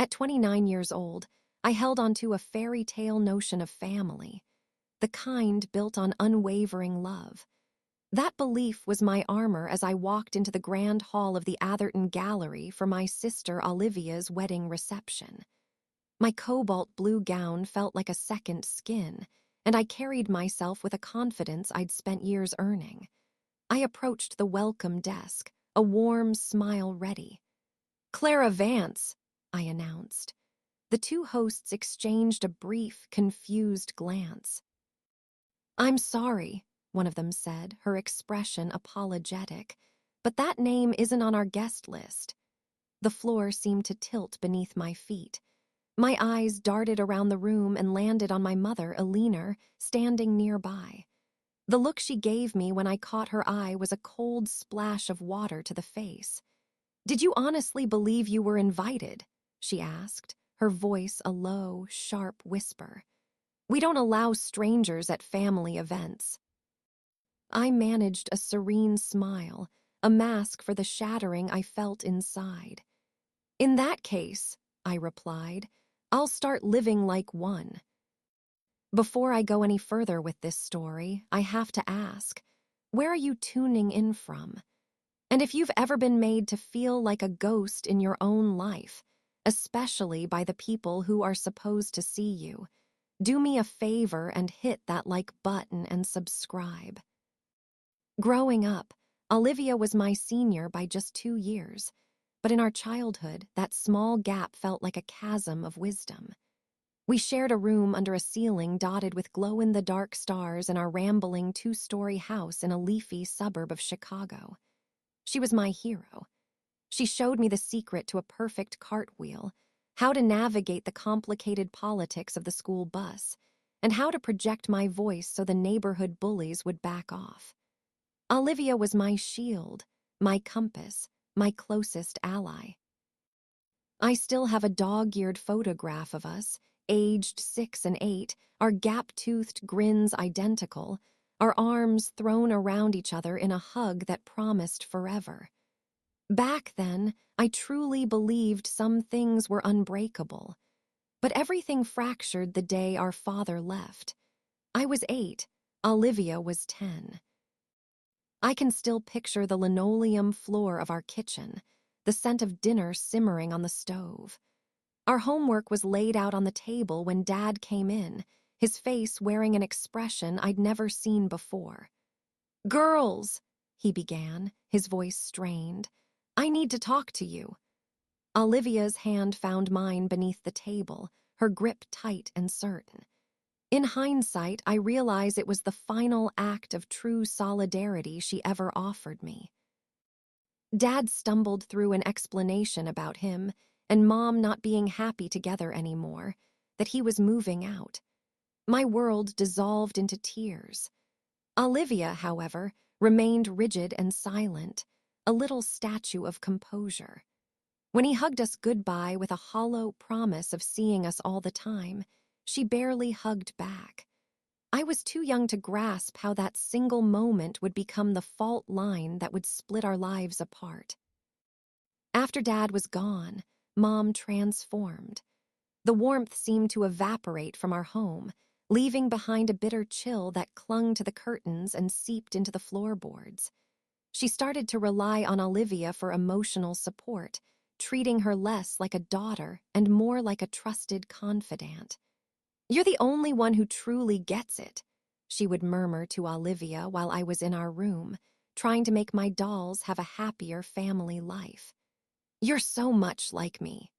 At 29 years old, I held onto a fairy tale notion of family, the kind built on unwavering love. That belief was my armor as I walked into the grand hall of the Atherton Gallery for my sister Olivia's wedding reception. My cobalt blue gown felt like a second skin, and I carried myself with a confidence I'd spent years earning. I approached the welcome desk, a warm smile ready. "Clara Vance," I announced. The two hosts exchanged a brief, confused glance. "I'm sorry," one of them said, her expression apologetic, "but that name isn't on our guest list." The floor seemed to tilt beneath my feet. My eyes darted around the room and landed on my mother, Eleanor, standing nearby. The look she gave me when I caught her eye was a cold splash of water to the face. "Did you honestly believe you were invited?" she asked, her voice a low, sharp whisper. "We don't allow strangers at family events." I managed a serene smile, a mask for the shattering I felt inside. "In that case," I replied, "I'll start living like one." Before I go any further with this story, I have to ask, where are you tuning in from? And if you've ever been made to feel like a ghost in your own life, especially by the people who are supposed to see you, do me a favor and hit that like button and subscribe. Growing up, Olivia was my senior by just 2 years, but in our childhood, that small gap felt like a chasm of wisdom. We shared a room under a ceiling dotted with glow-in-the-dark stars in our rambling 2-story house in a leafy suburb of Chicago. She was my hero. She showed me the secret to a perfect cartwheel, how to navigate the complicated politics of the school bus, and how to project my voice so the neighborhood bullies would back off. Olivia was my shield, my compass, my closest ally. I still have a dog-eared photograph of us, aged 6 and 8, our gap-toothed grins identical, our arms thrown around each other in a hug that promised forever. Back then, I truly believed some things were unbreakable, but everything fractured the day our father left. I was 8, Olivia was 10. I can still picture the linoleum floor of our kitchen, the scent of dinner simmering on the stove. Our homework was laid out on the table when Dad came in, his face wearing an expression I'd never seen before. "Girls," he began, his voice strained, "I need to talk to you." Olivia's hand found mine beneath the table, her grip tight and certain. In hindsight, I realize it was the final act of true solidarity she ever offered me. Dad stumbled through an explanation about him and Mom not being happy together anymore, that he was moving out. My world dissolved into tears. Olivia, however, remained rigid and silent, a little statue of composure. When he hugged us goodbye with a hollow promise of seeing us all the time, she barely hugged back. I was too young to grasp how that single moment would become the fault line that would split our lives apart. After Dad was gone, Mom transformed. The warmth seemed to evaporate from our home, leaving behind a bitter chill that clung to the curtains and seeped into the floorboards. She started to rely on Olivia for emotional support, treating her less like a daughter and more like a trusted confidant. "You're the only one who truly gets it," she would murmur to Olivia while I was in our room, trying to make my dolls have a happier family life. "You're so much like me."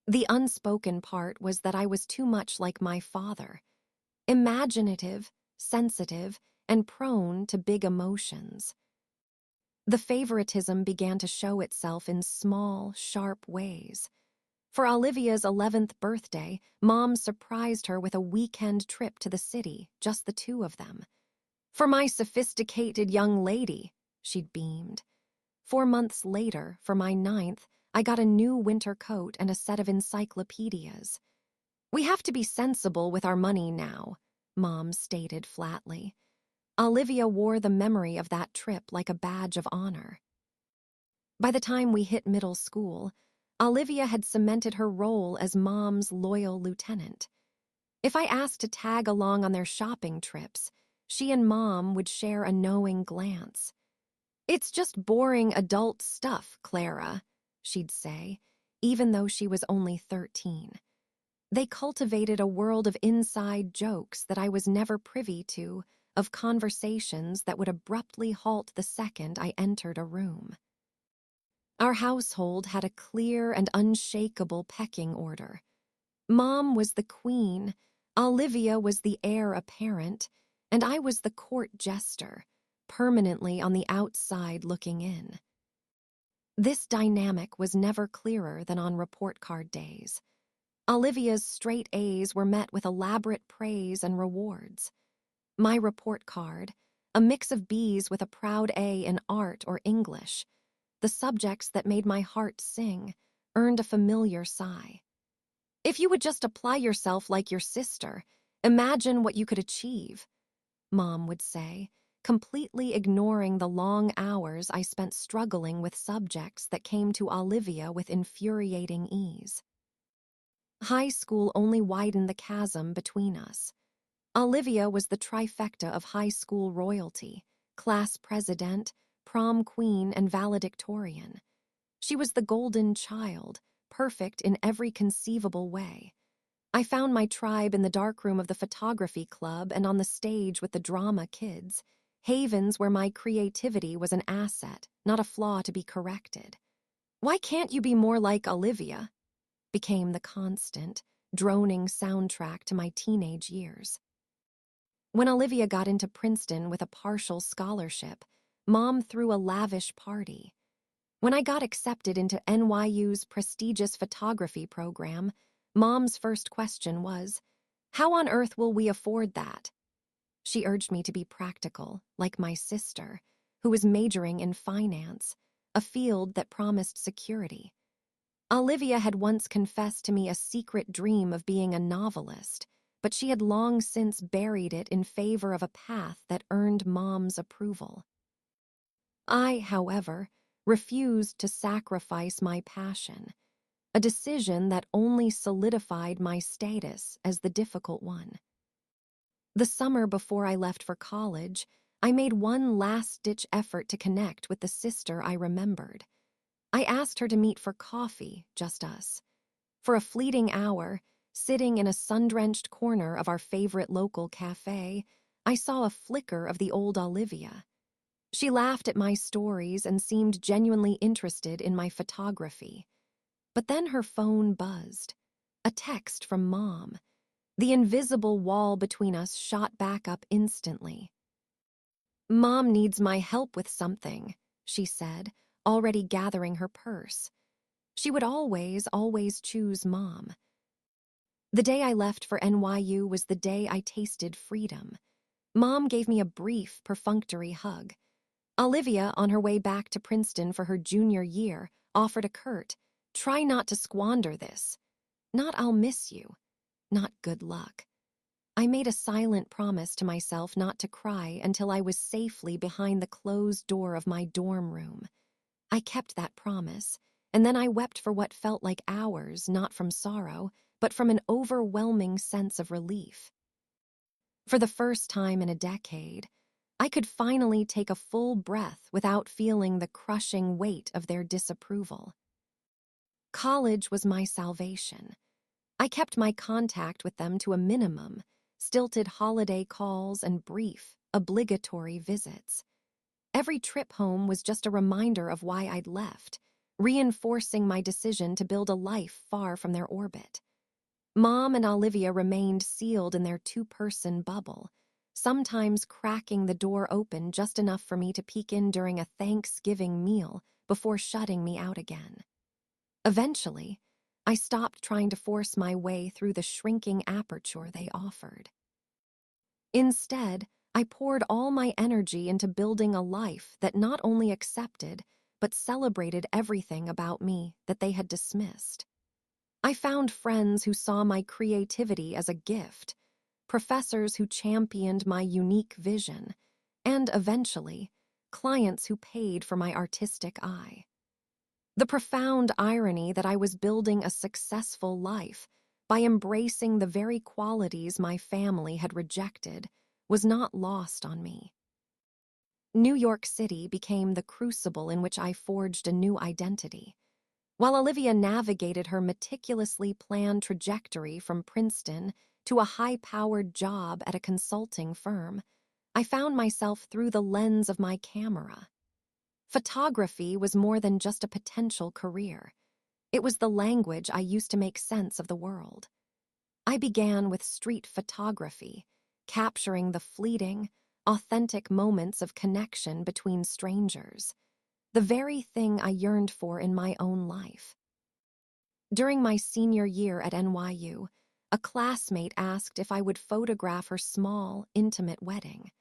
The unspoken part was that I was too much like my father, imaginative, sensitive, and prone to big emotions. The favoritism began to show itself in small, sharp ways. For Olivia's 11th birthday, Mom surprised her with a weekend trip to the city, just the two of them. "For my sophisticated young lady," she'd beamed. 4 months later, for my 9th, I got a new winter coat and a set of encyclopedias. "We have to be sensible with our money now," Mom stated flatly. Olivia wore the memory of that trip like a badge of honor. By the time we hit middle school, Olivia had cemented her role as Mom's loyal lieutenant. If I asked to tag along on their shopping trips, she and Mom would share a knowing glance. "It's just boring adult stuff, Clara," she'd say, even though she was only 13. They cultivated a world of inside jokes that I was never privy to, of conversations that would abruptly halt the second I entered a room. Our household had a clear and unshakable pecking order. Mom was the queen, Olivia was the heir apparent, and I was the court jester, permanently on the outside looking in. This dynamic was never clearer than on report card days. Olivia's straight A's were met with elaborate praise and rewards. My report card, a mix of B's with a proud A in art or English, the subjects that made my heart sing, earned a familiar sigh. "If you would just apply yourself like your sister, imagine what you could achieve," Mom would say, completely ignoring the long hours I spent struggling with subjects that came to Olivia with infuriating ease. High school only widened the chasm between us. Olivia was the trifecta of high school royalty: class president, prom queen, and valedictorian. She was the golden child, perfect in every conceivable way. I found my tribe in the darkroom of the photography club and on the stage with the drama kids, havens where my creativity was an asset, not a flaw to be corrected. "Why can't you be more like Olivia?" became the constant, droning soundtrack to my teenage years. When Olivia got into Princeton with a partial scholarship, Mom threw a lavish party. When I got accepted into NYU's prestigious photography program, Mom's first question was, "How on earth will we afford that?" She urged me to be practical, like my sister, who was majoring in finance, a field that promised security. Olivia had once confessed to me a secret dream of being a novelist, but she had long since buried it in favor of a path that earned Mom's approval. I, however, refused to sacrifice my passion, a decision that only solidified my status as the difficult one. The summer before I left for college, I made one last-ditch effort to connect with the sister I remembered. I asked her to meet for coffee, just us. For a fleeting hour, sitting in a sun-drenched corner of our favorite local cafe, I saw a flicker of the old Olivia. She laughed at my stories and seemed genuinely interested in my photography. But then her phone buzzed. A text from Mom. The invisible wall between us shot back up instantly. "Mom needs my help with something," she said, already gathering her purse. She would always choose Mom. The day I left for NYU was the day I tasted freedom. Mom gave me a brief, perfunctory hug. Olivia, on her way back to Princeton for her junior year, offered a curt, "Try not to squander this. Not I'll miss you. Not good luck." I made a silent promise to myself not to cry until I was safely behind the closed door of my dorm room. I kept that promise, and then I wept for what felt like hours, not from sorrow, but from an overwhelming sense of relief. For the first time in a decade, I could finally take a full breath without feeling the crushing weight of their disapproval. College was my salvation. I kept my contact with them to a minimum, stilted holiday calls and brief, obligatory visits. Every trip home was just a reminder of why I'd left, reinforcing my decision to build a life far from their orbit. Mom and Olivia remained sealed in their two-person bubble, sometimes cracking the door open just enough for me to peek in during a Thanksgiving meal before shutting me out again. Eventually, I stopped trying to force my way through the shrinking aperture they offered. Instead, I poured all my energy into building a life that not only accepted, but celebrated everything about me that they had dismissed. I found friends who saw my creativity as a gift, professors who championed my unique vision, and eventually, clients who paid for my artistic eye. The profound irony that I was building a successful life by embracing the very qualities my family had rejected was not lost on me. New York City became the crucible in which I forged a new identity. While Olivia navigated her meticulously planned trajectory from Princeton to a high-powered job at a consulting firm, I found myself through the lens of my camera. Photography was more than just a potential career. It was the language I used to make sense of the world. I began with street photography, capturing the fleeting, authentic moments of connection between strangers, the very thing I yearned for in my own life. During my senior year at NYU, a classmate asked if I would photograph her small, intimate wedding.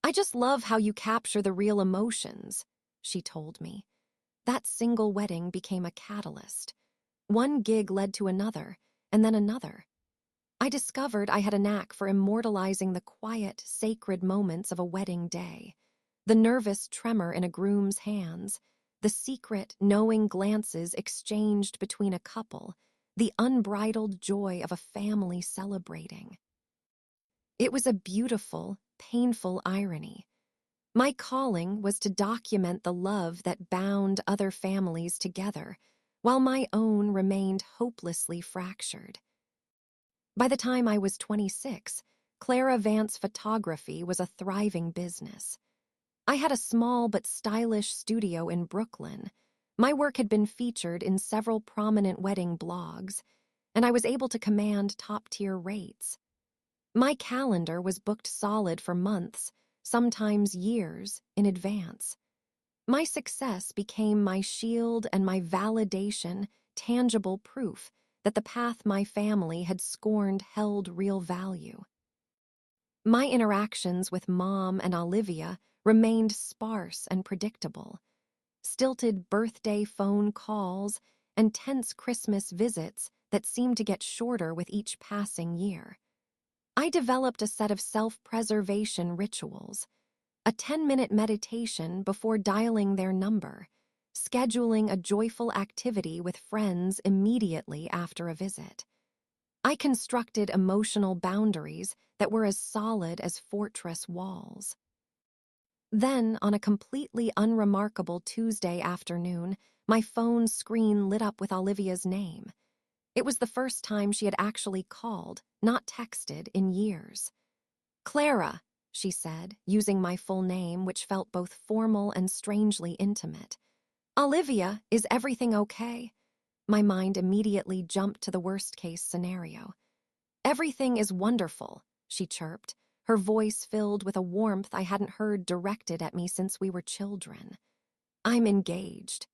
"I just love how you capture the real emotions," she told me. That single wedding became a catalyst. One gig led to another, and then another. I discovered I had a knack for immortalizing the quiet, sacred moments of a wedding day. The nervous tremor in a groom's hands, the secret, knowing glances exchanged between a couple, the unbridled joy of a family celebrating. It was a beautiful, painful irony. My calling was to document the love that bound other families together, while my own remained hopelessly fractured. By the time I was 26, Clara Vance Photography was a thriving business. I had a small but stylish studio in Brooklyn. My work had been featured in several prominent wedding blogs, and I was able to command top-tier rates. My calendar was booked solid for months, sometimes years, in advance. My success became my shield and my validation, tangible proof that the path my family had scorned held real value. My interactions with Mom and Olivia remained sparse and predictable. Stilted birthday phone calls and tense Christmas visits that seemed to get shorter with each passing year. I developed a set of self-preservation rituals, a 10-minute meditation before dialing their number, scheduling a joyful activity with friends immediately after a visit. I constructed emotional boundaries that were as solid as fortress walls. Then, on a completely unremarkable Tuesday afternoon, my phone screen lit up with Olivia's name. It was the first time she had actually called, not texted, in years. "Clara," she said, using my full name, which felt both formal and strangely intimate. "Olivia, is everything okay?" My mind immediately jumped to the worst-case scenario. "Everything is wonderful," she chirped, her voice filled with a warmth I hadn't heard directed at me since we were children. "I'm engaged."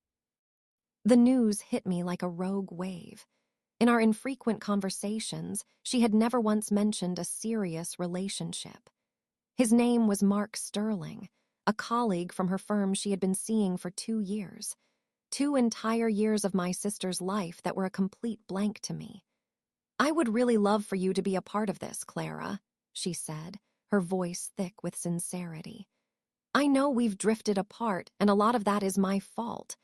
The news hit me like a rogue wave. In our infrequent conversations, she had never once mentioned a serious relationship. His name was Mark Sterling, a colleague from her firm she had been seeing for 2 years. 2 entire years of my sister's life that were a complete blank to me. "I would really love for you to be a part of this, Clara," she said, her voice thick with sincerity. "I know we've drifted apart, and a lot of that is my fault,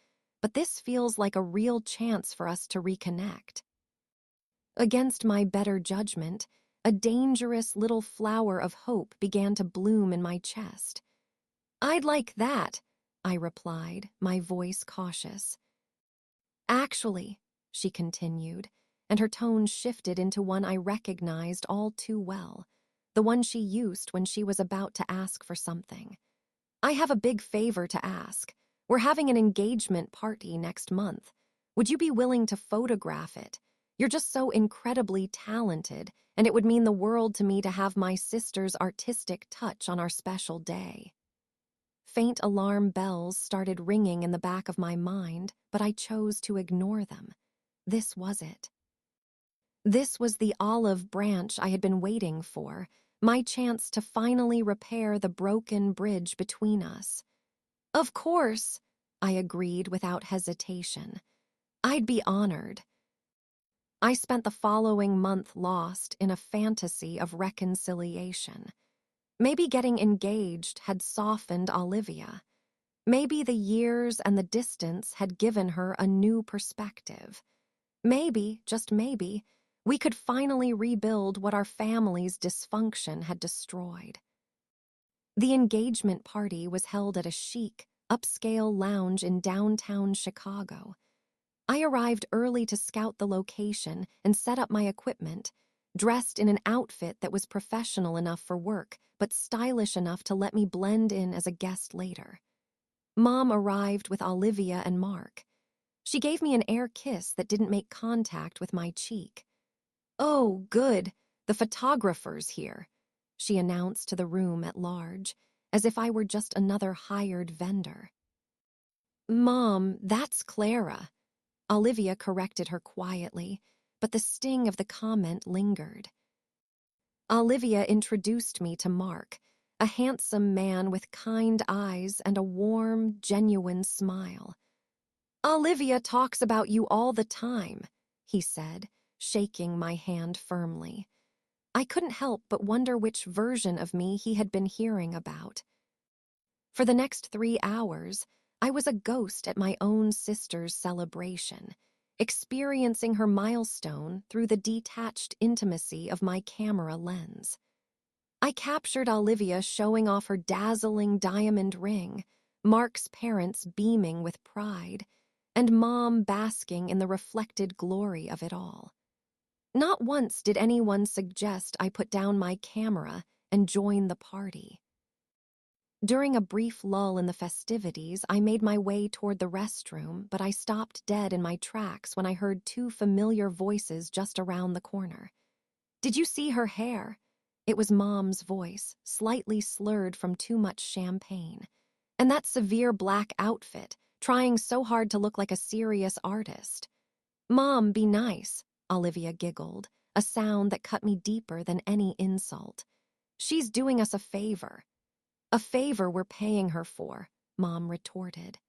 but this feels like a real chance for us to reconnect." Against my better judgment, a dangerous little flower of hope began to bloom in my chest. "I'd like that," I replied, my voice cautious. "Actually," she continued, and her tone shifted into one I recognized all too well, the one she used when she was about to ask for something. "I have a big favor to ask. We're having an engagement party next month. Would you be willing to photograph it? You're just so incredibly talented, and it would mean the world to me to have my sister's artistic touch on our special day." Faint alarm bells started ringing in the back of my mind, but I chose to ignore them. This was it. This was the olive branch I had been waiting for, my chance to finally repair the broken bridge between us. "Of course," I agreed without hesitation. "I'd be honored." I spent the following month lost in a fantasy of reconciliation. Maybe getting engaged had softened Olivia. Maybe the years and the distance had given her a new perspective. Maybe, just maybe, we could finally rebuild what our family's dysfunction had destroyed. The engagement party was held at a chic, upscale lounge in downtown Chicago. I arrived early to scout the location and set up my equipment, dressed in an outfit that was professional enough for work, but stylish enough to let me blend in as a guest later. Mom arrived with Olivia and Mark. She gave me an air kiss that didn't make contact with my cheek. "Oh, good, the photographer's here," she announced to the room at large, as if I were just another hired vendor. "Mom, that's Clara." Olivia corrected her quietly, but the sting of the comment lingered. Olivia introduced me to Mark, a handsome man with kind eyes and a warm, genuine smile. "Olivia talks about you all the time," he said, shaking my hand firmly. I couldn't help but wonder which version of me he had been hearing about. For the next 3 hours, I was a ghost at my own sister's celebration, experiencing her milestone through the detached intimacy of my camera lens. I captured Olivia showing off her dazzling diamond ring, Mark's parents beaming with pride, and Mom basking in the reflected glory of it all. Not once did anyone suggest I put down my camera and join the party. During a brief lull in the festivities, I made my way toward the restroom, but I stopped dead in my tracks when I heard 2 familiar voices just around the corner. "Did you see her hair?" It was Mom's voice, slightly slurred from too much champagne. "And that severe black outfit, trying so hard to look like a serious artist." "Mom, be nice," Olivia giggled, a sound that cut me deeper than any insult. "She's doing us a favor." "A favor we're paying her for," Mom retorted.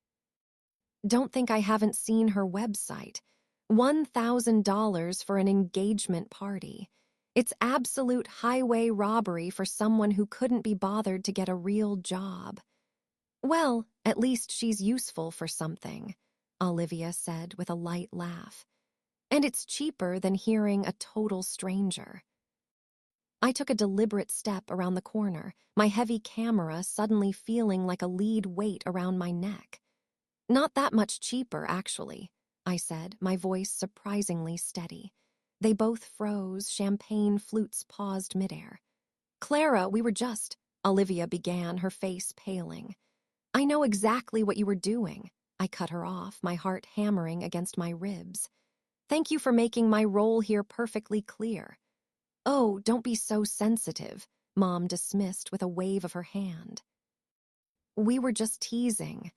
"Don't think I haven't seen her website. $1,000 for an engagement party. It's absolute highway robbery for someone who couldn't be bothered to get a real job." "Well, at least she's useful for something," Olivia said with a light laugh. "And it's cheaper than hearing a total stranger." I took a deliberate step around the corner, my heavy camera suddenly feeling like a lead weight around my neck. "Not that much cheaper, actually," I said, my voice surprisingly steady. They both froze, champagne flutes paused midair. "Clara, we were just," Olivia began, her face paling. "I know exactly what you were doing." I cut her off, my heart hammering against my ribs. "Thank you for making my role here perfectly clear." "Oh, don't be so sensitive," Mom dismissed with a wave of her hand. "We were just teasing."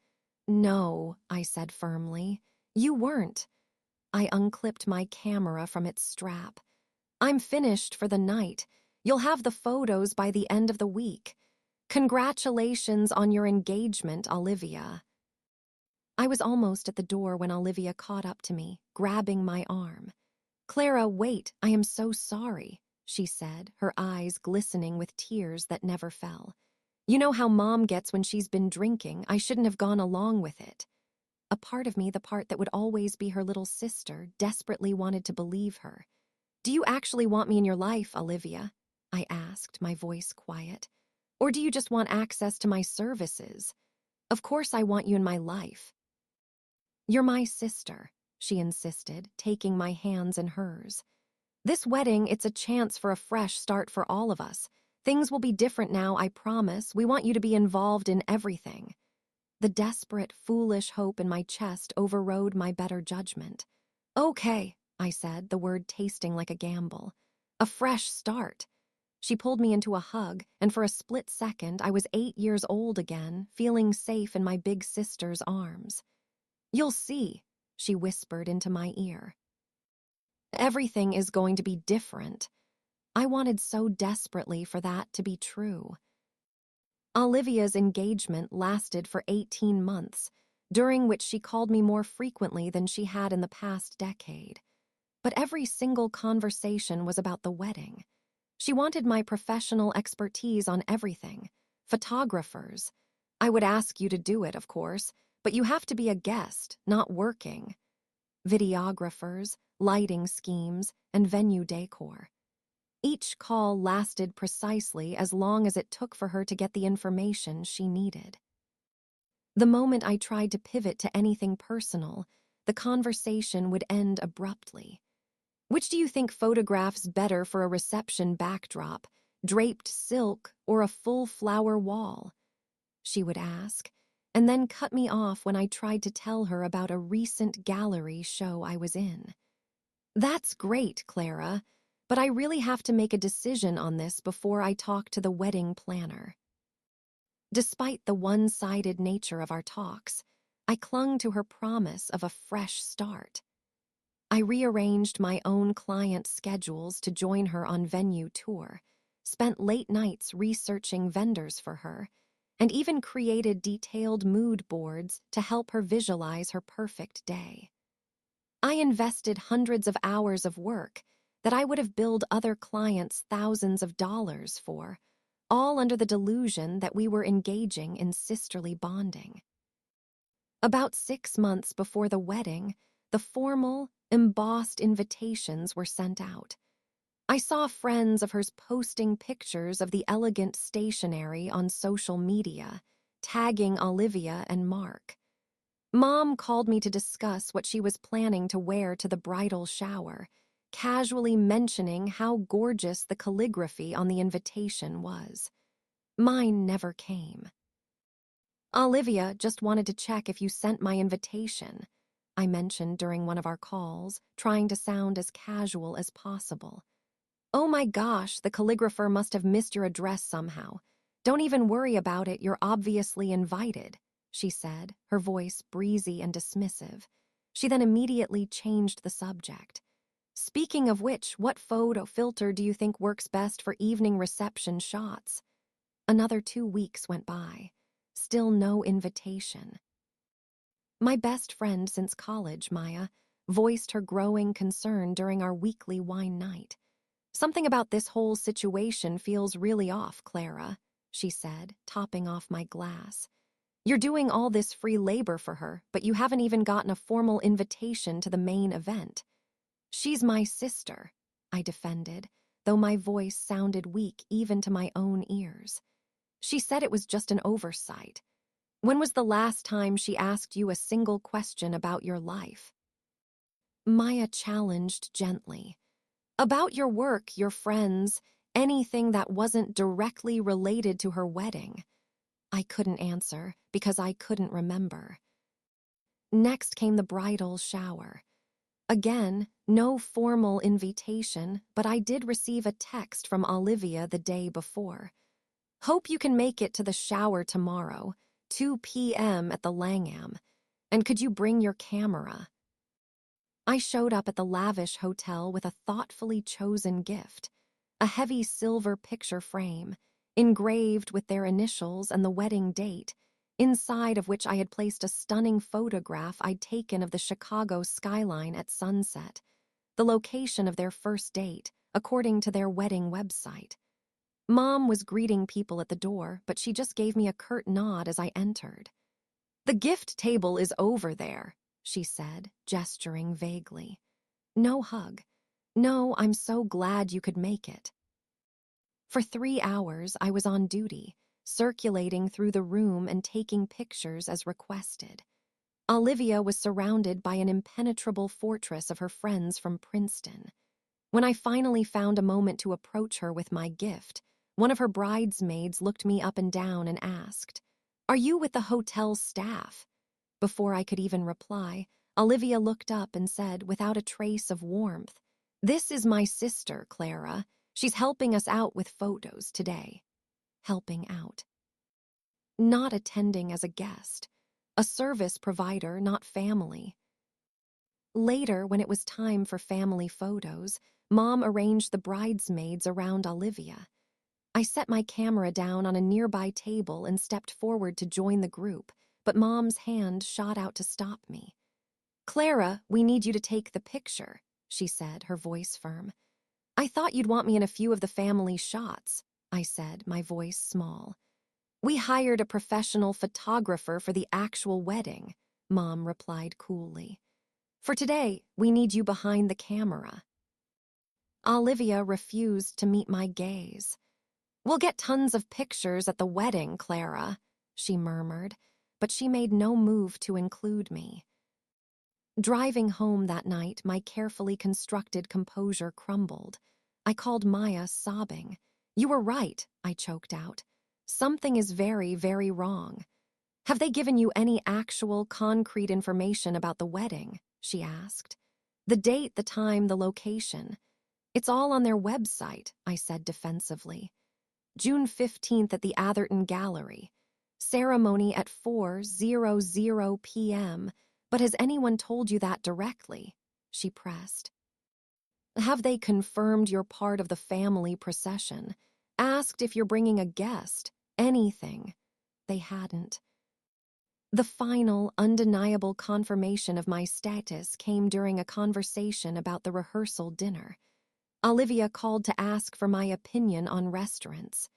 "No," I said firmly. "You weren't." I unclipped my camera from its strap. "I'm finished for the night. You'll have the photos by the end of the week. Congratulations on your engagement, Olivia." I was almost at the door when Olivia caught up to me, grabbing my arm. "Clara, wait, I am so sorry," she said, her eyes glistening with tears that never fell. "You know how Mom gets when she's been drinking. I shouldn't have gone along with it." A part of me, the part that would always be her little sister, desperately wanted to believe her. "Do you actually want me in your life, Olivia?" I asked, my voice quiet. "Or do you just want access to my services?" "Of course I want you in my life." "You're my sister," she insisted, taking my hands in hers. "This wedding, it's a chance for a fresh start for all of us. Things will be different now, I promise. We want you to be involved in everything." The desperate, foolish hope in my chest overrode my better judgment. "Okay," I said, the word tasting like a gamble. "A fresh start." She pulled me into a hug, and for a split second, I was 8 years old again, feeling safe in my big sister's arms. "You'll see," she whispered into my ear. "Everything is going to be different." I wanted so desperately for that to be true. Olivia's engagement lasted for 18 months, during which she called me more frequently than she had in the past decade. But every single conversation was about the wedding. She wanted my professional expertise on everything: photographers, I would ask you to do it, of course, but you have to be a guest, not working. Videographers, lighting schemes, and venue decor. Each call lasted precisely as long as it took for her to get the information she needed. The moment I tried to pivot to anything personal, the conversation would end abruptly. Which do you think photographs better for a reception backdrop, draped silk or a full flower wall? She would ask, and then cut me off when I tried to tell her about a recent gallery show I was in. That's great, Clara, but I really have to make a decision on this before I talk to the wedding planner. Despite the one-sided nature of our talks, I clung to her promise of a fresh start. I rearranged my own client schedules to join her on venue tour, spent late nights researching vendors for her, and even created detailed mood boards to help her visualize her perfect day. I invested hundreds of hours of work that I would have billed other clients thousands of dollars for, all under the delusion that we were engaging in sisterly bonding. About 6 months before the wedding, the formal, embossed invitations were sent out. I saw friends of hers posting pictures of the elegant stationery on social media, tagging Olivia and Mark. Mom called me to discuss what she was planning to wear to the bridal shower, casually mentioning how gorgeous the calligraphy on the invitation was. Mine never came. Olivia just wanted to check if you sent my invitation, I mentioned during one of our calls, trying to sound as casual as possible. Oh my gosh, the calligrapher must have missed your address somehow. Don't even worry about it, you're obviously invited, she said, her voice breezy and dismissive. She then immediately changed the subject. Speaking of which, what photo filter do you think works best for evening reception shots? Another 2 weeks went by. Still no invitation. My best friend since college, Maya, voiced her growing concern during our weekly wine night. Something about this whole situation feels really off, Clara, she said, topping off my glass. You're doing all this free labor for her, but you haven't even gotten a formal invitation to the main event. She's my sister, I defended, though my voice sounded weak even to my own ears. She said it was just an oversight. When was the last time she asked you a single question about your life? Maya challenged gently. About your work, your friends, anything that wasn't directly related to her wedding. I couldn't answer because I couldn't remember. Next came the bridal shower. Again, no formal invitation, but I did receive a text from Olivia the day before. Hope you can make it to the shower tomorrow, 2 p.m. at the Langham. And could you bring your camera? I showed up at the lavish hotel with a thoughtfully chosen gift, a heavy silver picture frame, engraved with their initials and the wedding date, inside of which I had placed a stunning photograph I'd taken of the Chicago skyline at sunset, the location of their first date, according to their wedding website. Mom was greeting people at the door, but she just gave me a curt nod as I entered. The gift table is over there, she said, gesturing vaguely. No hug. No, I'm so glad you could make it. For 3 hours, I was on duty, circulating through the room and taking pictures as requested. Olivia was surrounded by an impenetrable fortress of her friends from Princeton. When I finally found a moment to approach her with my gift, one of her bridesmaids looked me up and down and asked, "Are you with the hotel staff?" Before I could even reply, Olivia looked up and said, without a trace of warmth, "This is my sister, Clara. She's helping us out with photos today." Helping out. Not attending as a guest. A service provider, not family. Later, when it was time for family photos, Mom arranged the bridesmaids around Olivia. I set my camera down on a nearby table and stepped forward to join the group, but Mom's hand shot out to stop me. "Clara, we need you to take the picture," she said, her voice firm. "I thought you'd want me in a few of the family shots," I said, my voice small. We hired a professional photographer for the actual wedding, Mom replied coolly. For today, we need you behind the camera. Olivia refused to meet my gaze. We'll get tons of pictures at the wedding, Clara, she murmured, but she made no move to include me. Driving home that night, my carefully constructed composure crumbled. I called Maya, sobbing. You were right, I choked out. Something is very, very wrong. Have they given you any actual, concrete information about the wedding? She asked. The date, the time, the location. It's all on their website, I said defensively. June 15th at the Atherton Gallery. Ceremony at 4:00 p.m. But has anyone told you that directly? She pressed. Have they confirmed you're part of the family procession? Asked if you're bringing a guest? Anything? They hadn't. The final, undeniable confirmation of my status came during a conversation about the rehearsal dinner. Olivia called to ask for my opinion on restaurants.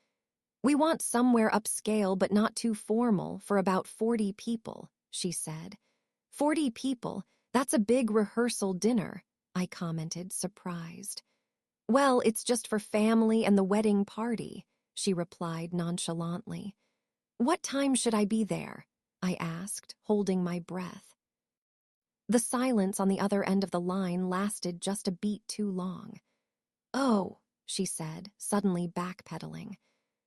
We want somewhere upscale but not too formal for about 40 people, she said. 40 people? That's a big rehearsal dinner, I commented, surprised. Well, it's just for family and the wedding party, she replied nonchalantly. What time should I be there? I asked, holding my breath. The silence on the other end of the line lasted just a beat too long. Oh, she said, suddenly backpedaling.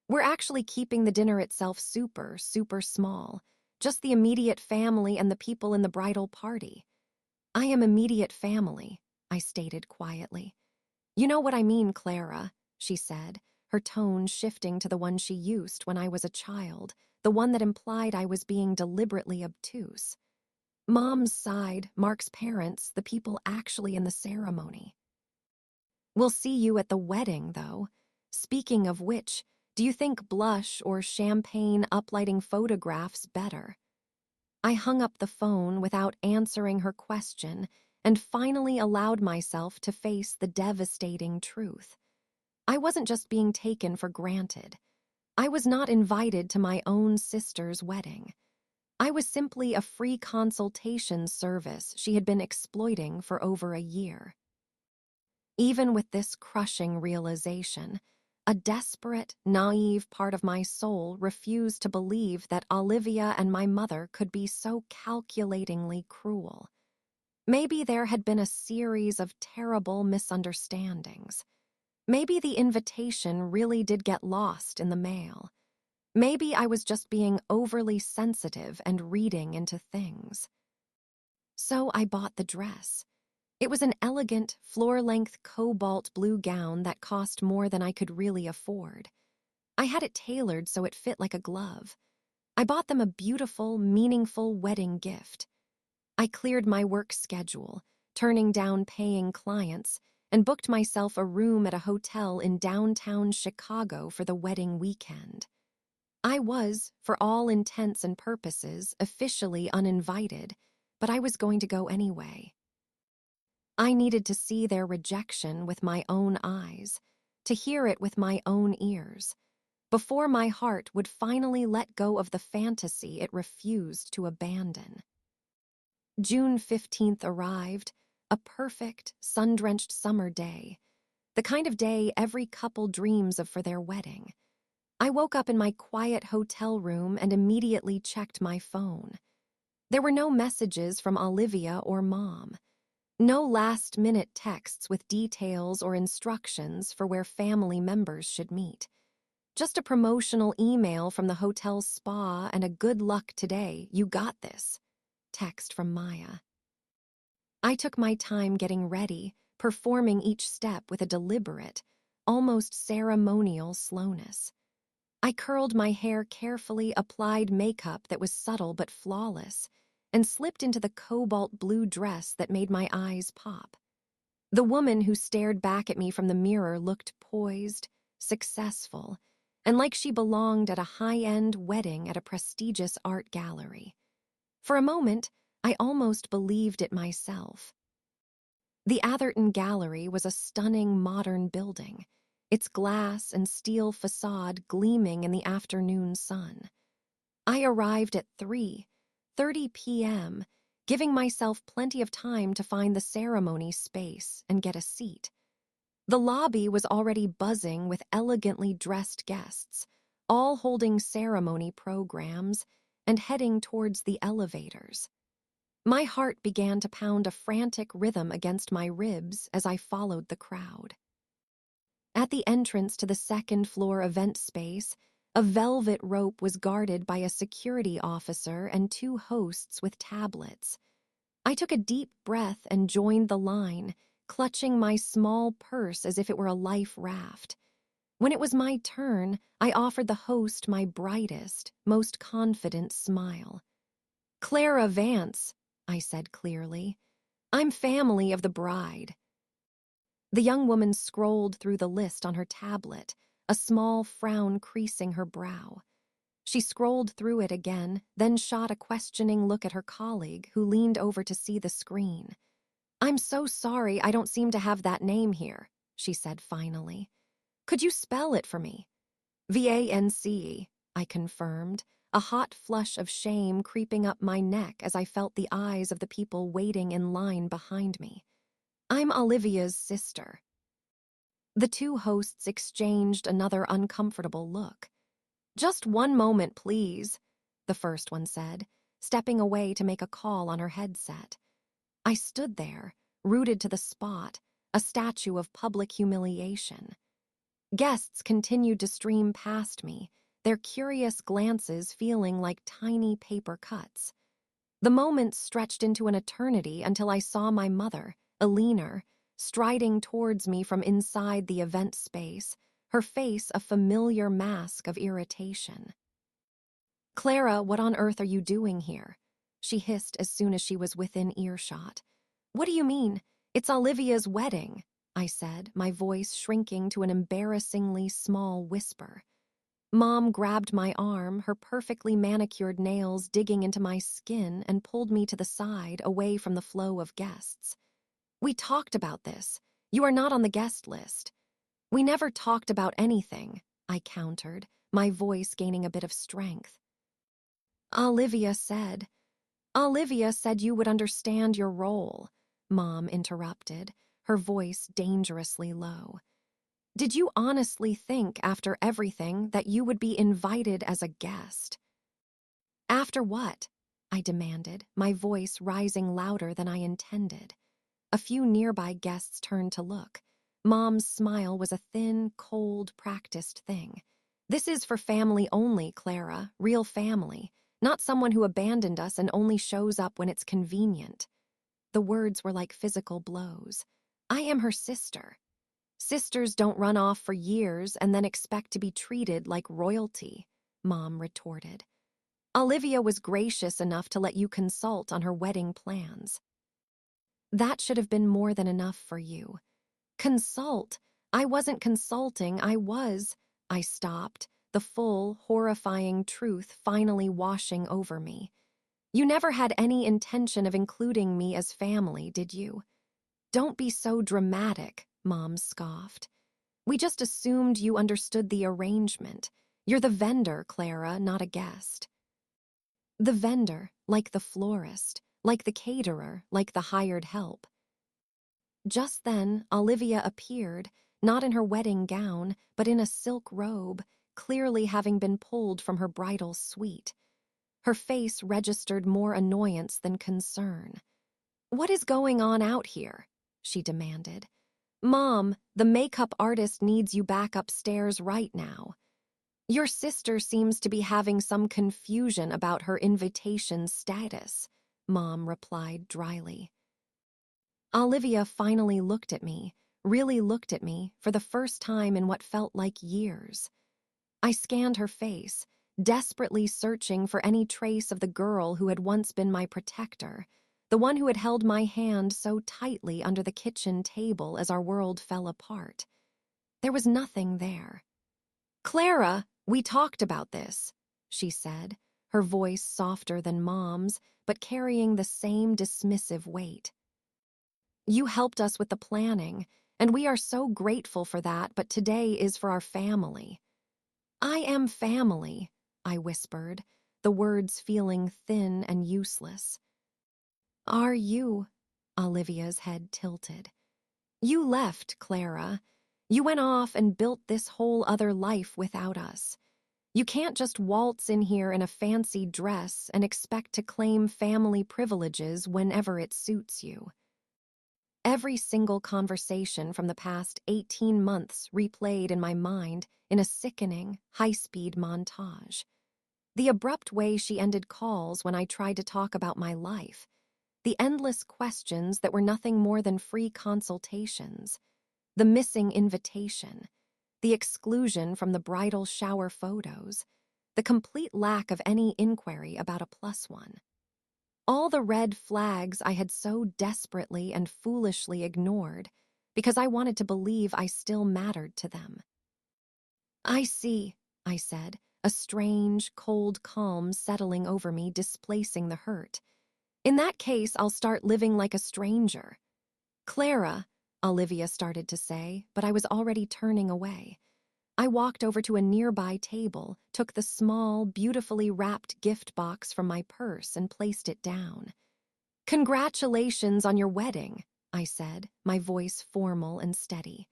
We're actually keeping the dinner itself super, super small. Just the immediate family and the people in the bridal party. I am immediate family, I stated quietly. You know what I mean, Clara, she said, her tone shifting to the one she used when I was a child, the one that implied I was being deliberately obtuse. Mom's side, Mark's parents, the people actually in the ceremony. We'll see you at the wedding, though. Speaking of which, do you think blush or champagne uplighting photographs better? I hung up the phone without answering her question and finally allowed myself to face the devastating truth. I wasn't just being taken for granted. I was not invited to my own sister's wedding. I was simply a free consultation service she had been exploiting for over a year. Even with this crushing realization, a desperate, naive part of my soul refused to believe that Olivia and my mother could be so calculatingly cruel. Maybe there had been a series of terrible misunderstandings. Maybe the invitation really did get lost in the mail. Maybe I was just being overly sensitive and reading into things. So I bought the dress. It was an elegant, floor-length cobalt blue gown that cost more than I could really afford. I had it tailored so it fit like a glove. I bought them a beautiful, meaningful wedding gift. I cleared my work schedule, turning down paying clients, and booked myself a room at a hotel in downtown Chicago for the wedding weekend. I was, for all intents and purposes, officially uninvited, but I was going to go anyway. I needed to see their rejection with my own eyes, to hear it with my own ears, before my heart would finally let go of the fantasy it refused to abandon. June 15th arrived, a perfect, sun-drenched summer day, the kind of day every couple dreams of for their wedding. I woke up in my quiet hotel room and immediately checked my phone. There were no messages from Olivia or Mom. No last-minute texts with details or instructions for where family members should meet. Just a promotional email from the hotel's spa and a good luck today, you got this, text from Maya. I took my time getting ready, performing each step with a deliberate, almost ceremonial slowness. I curled my hair carefully, applied makeup that was subtle but flawless, and slipped into the cobalt blue dress that made my eyes pop. The woman who stared back at me from the mirror looked poised, successful, and like she belonged at a high-end wedding at a prestigious art gallery. For a moment, I almost believed it myself. The Atherton Gallery was a stunning modern building. its glass and steel facade gleaming in the afternoon sun. I arrived at 3:30 p.m., giving myself plenty of time to find the ceremony space and get a seat. The lobby was already buzzing with elegantly dressed guests, all holding ceremony programs and heading towards the elevators. My heart began to pound a frantic rhythm against my ribs as I followed the crowd. At the entrance to the second-floor event space, a velvet rope was guarded by a security officer and two hosts with tablets. I took a deep breath and joined the line, clutching my small purse as if it were a life raft. When it was my turn, I offered the host my brightest, most confident smile. "Clara Vance," I said clearly. "I'm family of the bride." The young woman scrolled through the list on her tablet, a small frown creasing her brow. She scrolled through it again, then shot a questioning look at her colleague, who leaned over to see the screen. "I'm so sorry I don't seem to have that name here," she said finally. "Could you spell it for me?" "Vance," I confirmed, a hot flush of shame creeping up my neck as I felt the eyes of the people waiting in line behind me. "I'm Olivia's sister." The two hosts exchanged another uncomfortable look. "Just one moment, please," the first one said, stepping away to make a call on her headset. I stood there, rooted to the spot, a statue of public humiliation. Guests continued to stream past me, their curious glances feeling like tiny paper cuts. The moments stretched into an eternity until I saw my mother, Eleanor, striding towards me from inside the event space, her face a familiar mask of irritation. "Clara, what on earth are you doing here?" she hissed as soon as she was within earshot. "What do you mean? It's Olivia's wedding," I said, my voice shrinking to an embarrassingly small whisper. Mom grabbed my arm, her perfectly manicured nails digging into my skin, and pulled me to the side, away from the flow of guests. "We talked about this. You are not on the guest list." "We never talked about anything," I countered, my voice gaining a bit of strength. Olivia said. "Olivia said you would understand your role," Mom interrupted, her voice dangerously low. "Did you honestly think, after everything, that you would be invited as a guest?" "After what?" I demanded, my voice rising louder than I intended. A few nearby guests turned to look. Mom's smile was a thin, cold, practiced thing. "This is for family only, Clara, real family, not someone who abandoned us and only shows up when it's convenient." The words were like physical blows. "I am her sister. Sisters don't run off for years and then expect to be treated like royalty," Mom retorted. "Olivia was gracious enough to let you consult on her wedding plans." "That should have been more than enough for you." "Consult? I wasn't consulting, I stopped, the full, horrifying truth finally washing over me. "You never had any intention of including me as family, did you?" "Don't be so dramatic," Mom scoffed. "We just assumed you understood the arrangement. You're the vendor, Clara, not a guest." The vendor, like the florist, like the caterer, like the hired help. Just then, Olivia appeared, not in her wedding gown, but in a silk robe, clearly having been pulled from her bridal suite. Her face registered more annoyance than concern. "What is going on out here?" she demanded. "Mom, the makeup artist needs you back upstairs right now." "Your sister seems to be having some confusion about her invitation status," Mom replied dryly. Olivia finally looked at me, really looked at me, for the first time in what felt like years. I scanned her face, desperately searching for any trace of the girl who had once been my protector, the one who had held my hand so tightly under the kitchen table as our world fell apart. There was nothing there. "Clara, we talked about this," she said, her voice softer than Mom's, but carrying the same dismissive weight. "You helped us with the planning, And we are so grateful for that, but today is for our family. I am family, I whispered, the words feeling thin and useless. Are you? Olivia's head tilted. You left, Clara. You went off and built this whole other life without us. You can't just waltz in here in a fancy dress and expect to claim family privileges whenever it suits you. Every single conversation from the past 18 months replayed in my mind in a sickening, high-speed montage. The abrupt way she ended calls when I tried to talk about my life. The endless questions that were nothing more than free consultations. The missing invitation. The exclusion from the bridal shower photos. The complete lack of any inquiry about a plus one. All the red flags I had so desperately and foolishly ignored because I wanted to believe I still mattered to them. I see, I said, a strange, cold calm settling over me, displacing the hurt. In that case, I'll start living like a stranger. Clara, Olivia started to say, but I was already turning away. I walked over to a nearby table, took the small, beautifully wrapped gift box from my purse and placed it down. Congratulations on your wedding, I said, my voice formal and steady.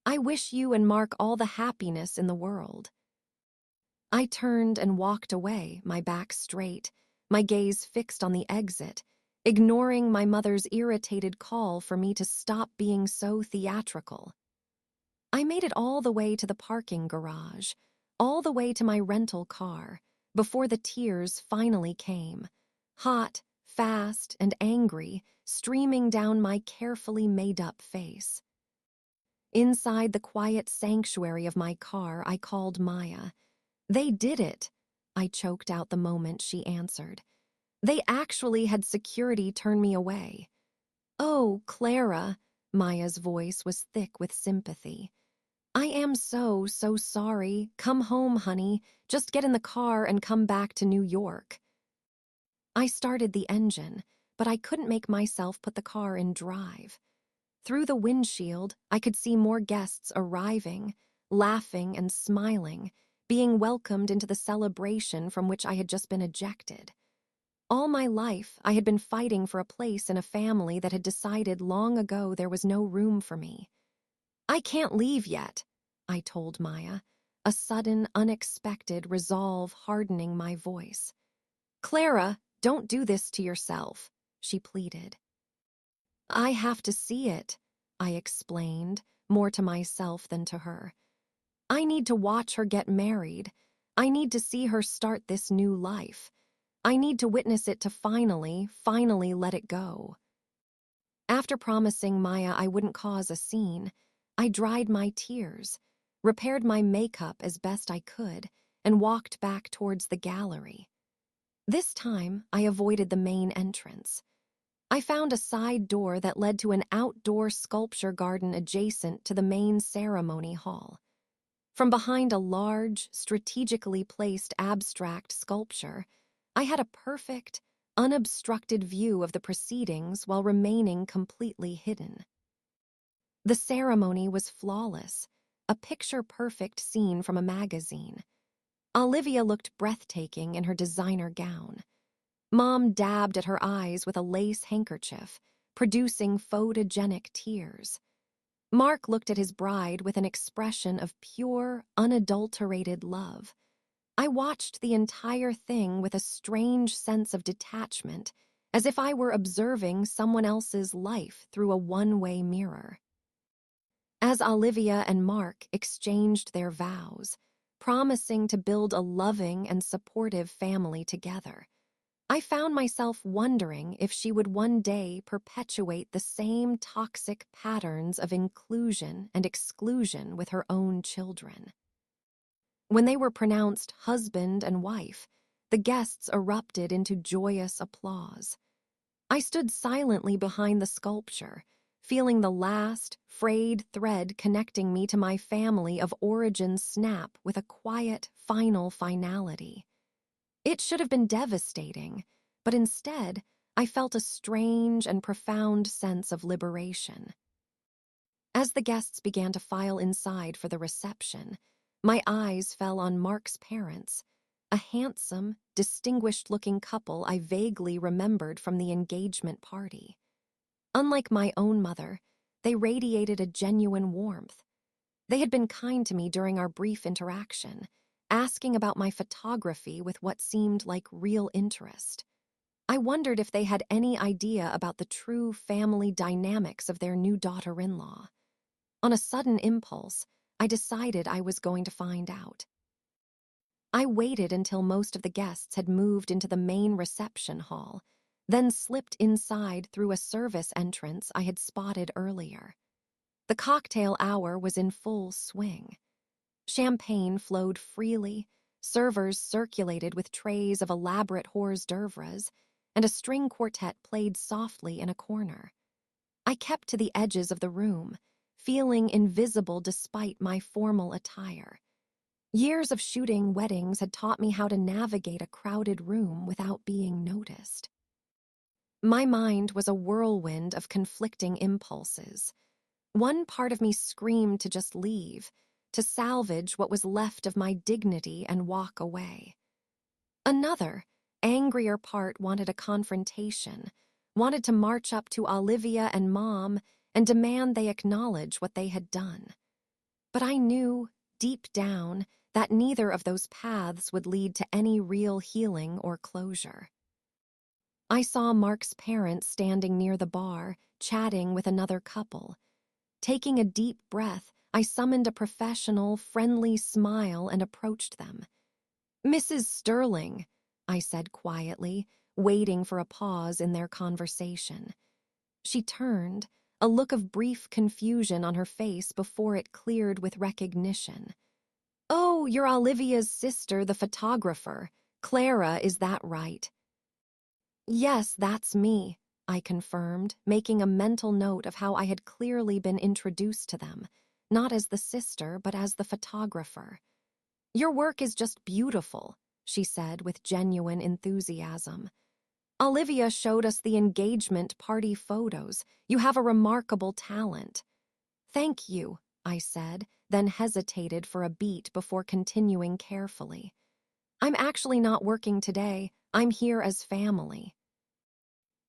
I wish you and Mark all the happiness in the world. I turned and walked away, my back straight, my gaze fixed on the exit, ignoring my mother's irritated call for me to stop being so theatrical. I made it all the way to the parking garage, all the way to my rental car, before the tears finally came, hot, fast, and angry, streaming down my carefully made-up face. Inside the quiet sanctuary of my car, I called Maya. They did it, I choked out the moment she answered. They actually had security turn me away. Oh, Clara, Maya's voice was thick with sympathy. I am so sorry. Come home, honey. Just get in the car and come back to New York. I started the engine, but I couldn't make myself put the car in drive. Through the windshield, I could see more guests arriving, laughing and smiling, being welcomed into the celebration from which I had just been ejected. All my life, I had been fighting for a place in a family that had decided long ago there was no room for me. I can't leave yet, I told Maya, a sudden, unexpected resolve hardening my voice. Clara, don't do this to yourself, she pleaded. I have to see it, I explained, more to myself than to her. I need to watch her get married. I need to see her start this new life. I need to witness it to finally let it go. After promising Maya I wouldn't cause a scene, I dried my tears, repaired my makeup as best I could, and walked back towards the gallery. This time, I avoided the main entrance. I found a side door that led to an outdoor sculpture garden adjacent to the main ceremony hall. From behind a large, strategically placed abstract sculpture, I had a perfect, unobstructed view of the proceedings while remaining completely hidden. The ceremony was flawless, a picture-perfect scene from a magazine. Olivia looked breathtaking in her designer gown. Mom dabbed at her eyes with a lace handkerchief, producing photogenic tears. Mark looked at his bride with an expression of pure, unadulterated love. I watched the entire thing with a strange sense of detachment, as if I were observing someone else's life through a one-way mirror. As Olivia and Mark exchanged their vows, promising to build a loving and supportive family together, I found myself wondering if she would one day perpetuate the same toxic patterns of inclusion and exclusion with her own children. When they were pronounced husband and wife, the guests erupted into joyous applause. I stood silently behind the sculpture, feeling the last, frayed thread connecting me to my family of origin snap with a quiet, final finality. It should have been devastating, but instead, I felt a strange and profound sense of liberation. As the guests began to file inside for the reception, my eyes fell on Mark's parents, a handsome, distinguished-looking couple I vaguely remembered from the engagement party. Unlike my own mother, they radiated a genuine warmth. They had been kind to me during our brief interaction, asking about my photography with what seemed like real interest. I wondered if they had any idea about the true family dynamics of their new daughter-in-law. On a sudden impulse, I decided I was going to find out. I waited until most of the guests had moved into the main reception hall, then slipped inside through a service entrance I had spotted earlier. The cocktail hour was in full swing. Champagne flowed freely, servers circulated with trays of elaborate hors d'oeuvres, and a string quartet played softly in a corner. I kept to the edges of the room, feeling invisible despite my formal attire. Years of shooting weddings had taught me how to navigate a crowded room without being noticed. My mind was a whirlwind of conflicting impulses. One part of me screamed to just leave, to salvage what was left of my dignity and walk away. Another, angrier part wanted a confrontation, wanted to march up to Olivia and Mom and demand they acknowledge what they had done. But I knew, deep down, that neither of those paths would lead to any real healing or closure. I saw Mark's parents standing near the bar, chatting with another couple. Taking a deep breath, I summoned a professional, friendly smile and approached them. "Mrs. Sterling," I said quietly, waiting for a pause in their conversation. She turned, a look of brief confusion on her face before it cleared with recognition. "Oh, you're Olivia's sister, the photographer. Clara, is that right?" "Yes, that's me," I confirmed, making a mental note of how I had clearly been introduced to them, not as the sister, but as the photographer. "Your work is just beautiful," she said with genuine enthusiasm. "Olivia showed us the engagement party photos. You have a remarkable talent." "Thank you," I said, then hesitated for a beat before continuing carefully. "I'm actually not working today. I'm here as family."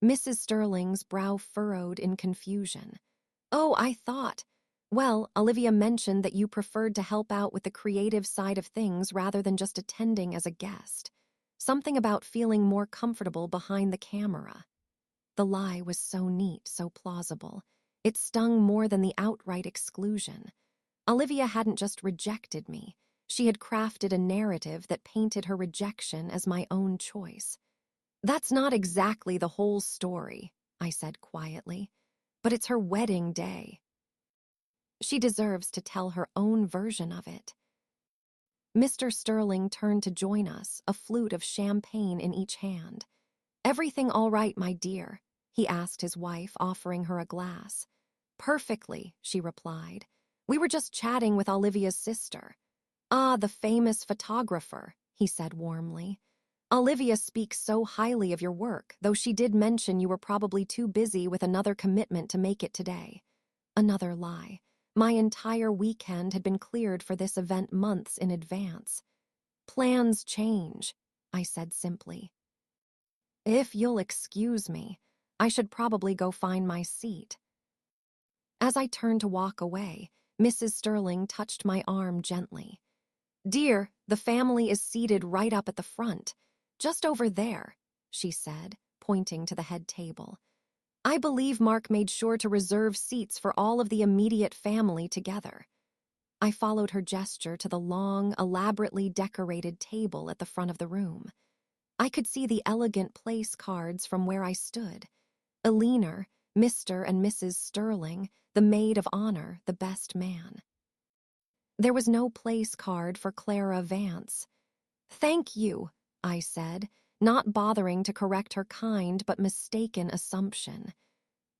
Mrs. Sterling's brow furrowed in confusion. "Oh, I thought. Well, Olivia mentioned that you preferred to help out with the creative side of things rather than just attending as a guest. Something about feeling more comfortable behind the camera." The lie was so neat, so plausible. It stung more than the outright exclusion. Olivia hadn't just rejected me. She had crafted a narrative that painted her rejection as my own choice. "That's not exactly the whole story," I said quietly, "but it's her wedding day. She deserves to tell her own version of it." Mr. Sterling turned to join us, a flute of champagne in each hand. "Everything all right, my dear?" he asked his wife, offering her a glass. "Perfectly," she replied. "We were just chatting with Olivia's sister." "Ah, the famous photographer," he said warmly. "Olivia speaks so highly of your work, though she did mention you were probably too busy with another commitment to make it today." Another lie. My entire weekend had been cleared for this event months in advance. "Plans change," I said simply. "If you'll excuse me, I should probably go find my seat." As I turned to walk away, Mrs. Sterling touched my arm gently. "Dear, the family is seated right up at the front, just over there," she said, pointing to the head table. "I believe Mark made sure to reserve seats for all of the immediate family together." I followed her gesture to the long, elaborately decorated table at the front of the room. I could see the elegant place cards from where I stood. Eleanor, Mr. and Mrs. Sterling, the maid of honor, the best man. There was no place card for Clara Vance. "Thank you," I said, not bothering to correct her kind but mistaken assumption.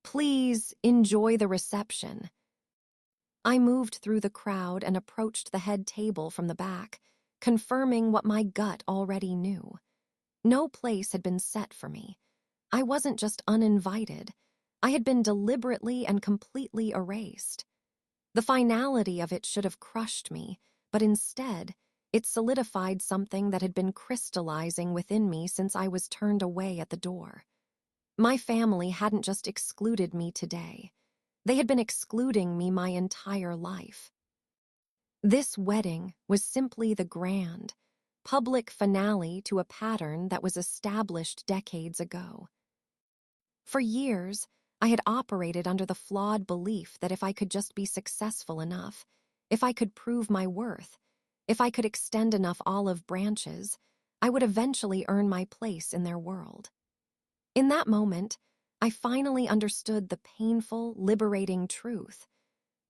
"Please enjoy the reception." I moved through the crowd and approached the head table from the back, confirming what my gut already knew. No place had been set for me. I wasn't just uninvited. I had been deliberately and completely erased. The finality of it should have crushed me, but instead, it solidified something that had been crystallizing within me since I was turned away at the door. My family hadn't just excluded me today. They had been excluding me my entire life. This wedding was simply the grand, public finale to a pattern that was established decades ago. For years, I had operated under the flawed belief that if I could just be successful enough, if I could prove my worth, if I could extend enough olive branches, I would eventually earn my place in their world. In that moment, I finally understood the painful, liberating truth.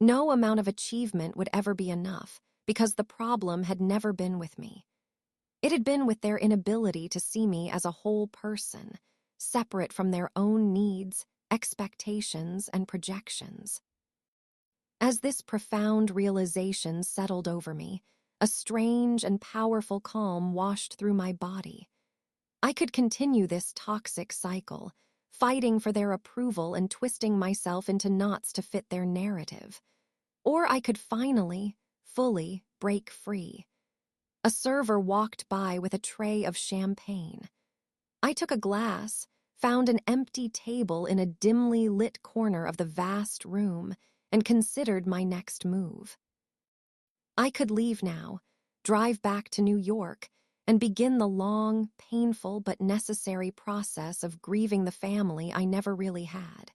No amount of achievement would ever be enough, because the problem had never been with me. It had been with their inability to see me as a whole person, separate from their own needs, expectations, and projections. As this profound realization settled over me, a strange and powerful calm washed through my body. I could continue this toxic cycle, fighting for their approval and twisting myself into knots to fit their narrative. Or I could finally, fully break free. A server walked by with a tray of champagne. I took a glass, found an empty table in a dimly lit corner of the vast room, and considered my next move. I could leave now, drive back to New York, and begin the long, painful but necessary process of grieving the family I never really had.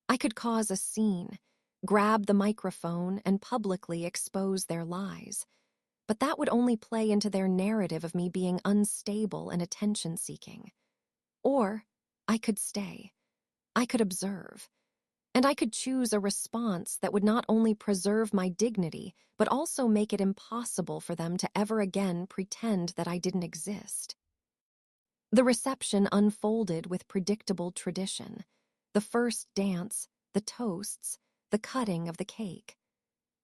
I could cause a scene, grab the microphone, and publicly expose their lies. But that would only play into their narrative of me being unstable and attention-seeking. Or I could stay. I could observe. And I could choose a response that would not only preserve my dignity, but also make it impossible for them to ever again pretend that I didn't exist. The reception unfolded with predictable tradition. The first dance, the toasts, the cutting of the cake.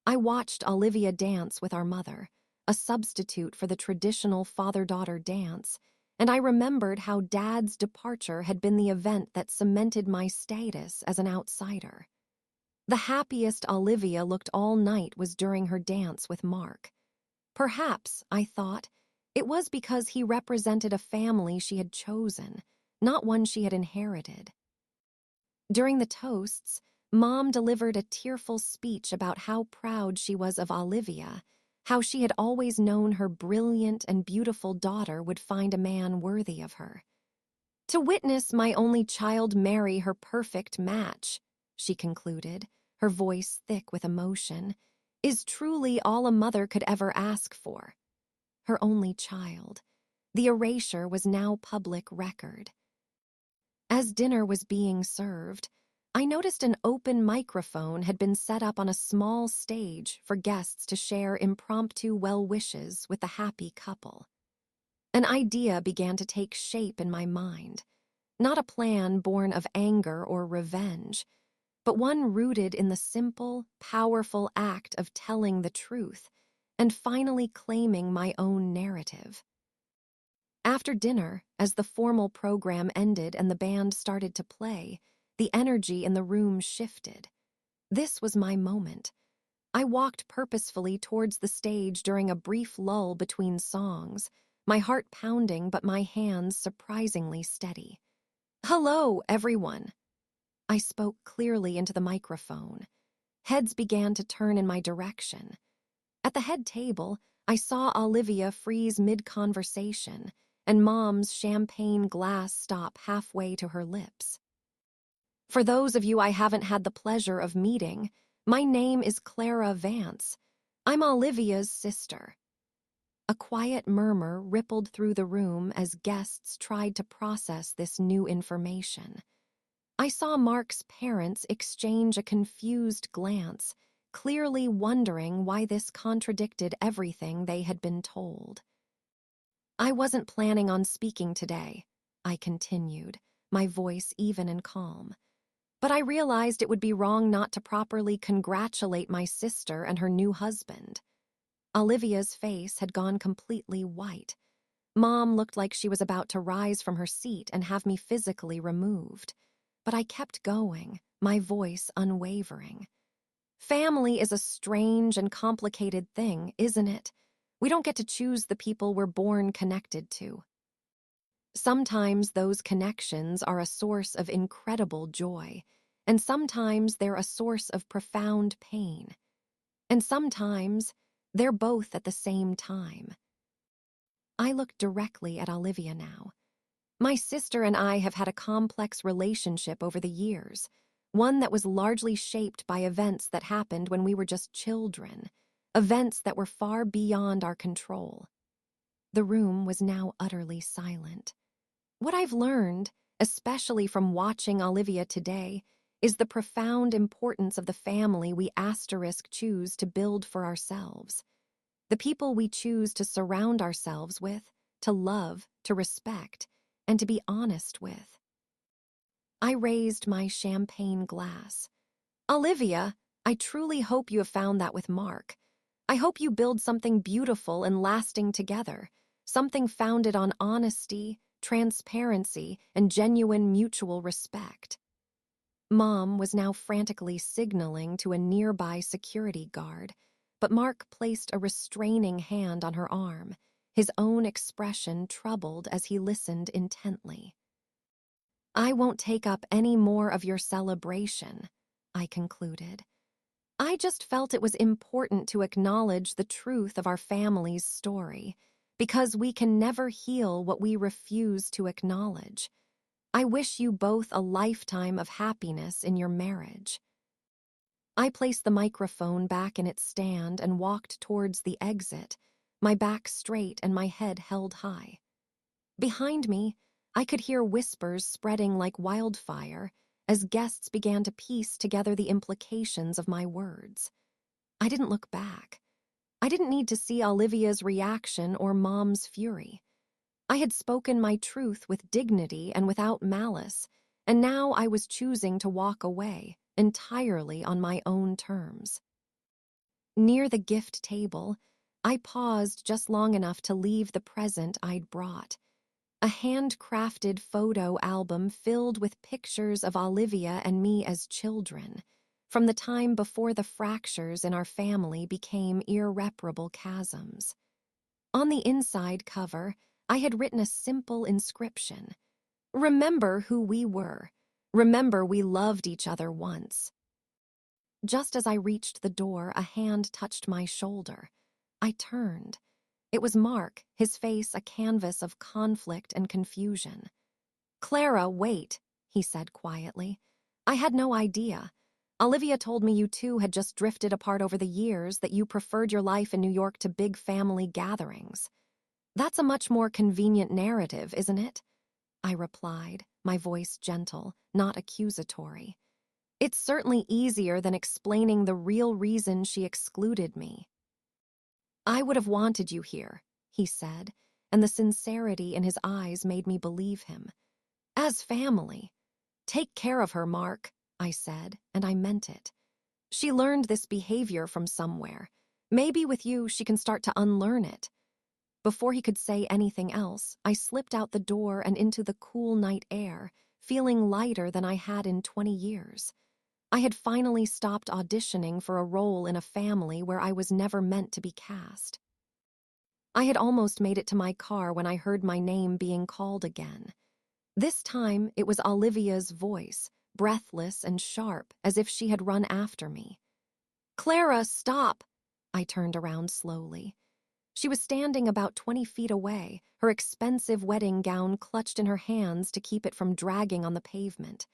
I watched Olivia dance with our mother, a substitute for the traditional father-daughter dance, and I remembered how Dad's departure had been the event that cemented my status as an outsider. The happiest Olivia looked all night was during her dance with Mark. Perhaps, I thought, it was because he represented a family she had chosen, not one she had inherited. During the toasts, Mom delivered a tearful speech about how proud she was of Olivia, how she had always known her brilliant and beautiful daughter would find a man worthy of her. To witness my only child marry her perfect match, she concluded, her voice thick with emotion, is truly all a mother could ever ask for. Her only child. The erasure was now public record. As dinner was being served, I noticed an open microphone had been set up on a small stage for guests to share impromptu well wishes with the happy couple. An idea began to take shape in my mind, not a plan born of anger or revenge, but one rooted in the simple, powerful act of telling the truth and finally claiming my own narrative. After dinner, as the formal program ended and the band started to play, the energy in the room shifted. This was my moment. I walked purposefully towards the stage during a brief lull between songs, my heart pounding but my hands surprisingly steady. "Hello, everyone." I spoke clearly into the microphone. Heads began to turn in my direction. At the head table, I saw Olivia freeze mid-conversation, and Mom's champagne glass stop halfway to her lips. For those of you I haven't had the pleasure of meeting, my name is Clara Vance. I'm Olivia's sister. A quiet murmur rippled through the room as guests tried to process this new information. I saw Mark's parents exchange a confused glance, clearly wondering why this contradicted everything they had been told. "I wasn't planning on speaking today," I continued, my voice even and calm. "But I realized it would be wrong not to properly congratulate my sister and her new husband." Olivia's face had gone completely white. Mom looked like she was about to rise from her seat and have me physically removed. But I kept going, my voice unwavering. Family is a strange and complicated thing, isn't it? We don't get to choose the people we're born connected to. Sometimes those connections are a source of incredible joy, and sometimes they're a source of profound pain. And sometimes they're both at the same time. I look directly at Olivia now. My sister and I have had a complex relationship over the years, one that was largely shaped by events that happened when we were just children, events that were far beyond our control. The room was now utterly silent. What I've learned, especially from watching Olivia today, is the profound importance of the family we choose to build for ourselves. The people we choose to surround ourselves with, to love, to respect, and to be honest with. I raised my champagne glass. Olivia, I truly hope you have found that with Mark. I hope you build something beautiful and lasting together, something founded on honesty, transparency, and genuine mutual respect. Mom was now frantically signaling to a nearby security guard, but Mark placed a restraining hand on her arm, his own expression troubled as he listened intently. I won't take up any more of your celebration, I concluded. I just felt it was important to acknowledge the truth of our family's story, because we can never heal what we refuse to acknowledge. I wish you both a lifetime of happiness in your marriage. I placed the microphone back in its stand and walked towards the exit, my back straight and my head held high. Behind me, I could hear whispers spreading like wildfire as guests began to piece together the implications of my words. I didn't look back. I didn't need to see Olivia's reaction or Mom's fury. I had spoken my truth with dignity and without malice, and now I was choosing to walk away, entirely on my own terms. Near the gift table, I paused just long enough to leave the present I'd brought. A handcrafted photo album filled with pictures of Olivia and me as children, from the time before the fractures in our family became irreparable chasms. On the inside cover, I had written a simple inscription. Remember who we were. Remember we loved each other once. Just as I reached the door, a hand touched my shoulder. I turned. It was Mark, his face a canvas of conflict and confusion. "Clara, wait," he said quietly. "I had no idea. Olivia told me you two had just drifted apart over the years, that you preferred your life in New York to big family gatherings. That's a much more convenient narrative, isn't it?" I replied, my voice gentle, not accusatory. "It's certainly easier than explaining the real reason she excluded me." "I would have wanted you here," he said, and the sincerity in his eyes made me believe him. "As family. Take care of her, Mark," I said, and I meant it. "She learned this behavior from somewhere. Maybe with you she can start to unlearn it." Before he could say anything else, I slipped out the door and into the cool night air, feeling lighter than I had in 20 years. I had finally stopped auditioning for a role in a family where I was never meant to be cast. I had almost made it to my car when I heard my name being called again. This time, it was Olivia's voice, breathless and sharp, as if she had run after me. "Clara, stop!" I turned around slowly. She was standing about 20 feet away, her expensive wedding gown clutched in her hands to keep it from dragging on the pavement.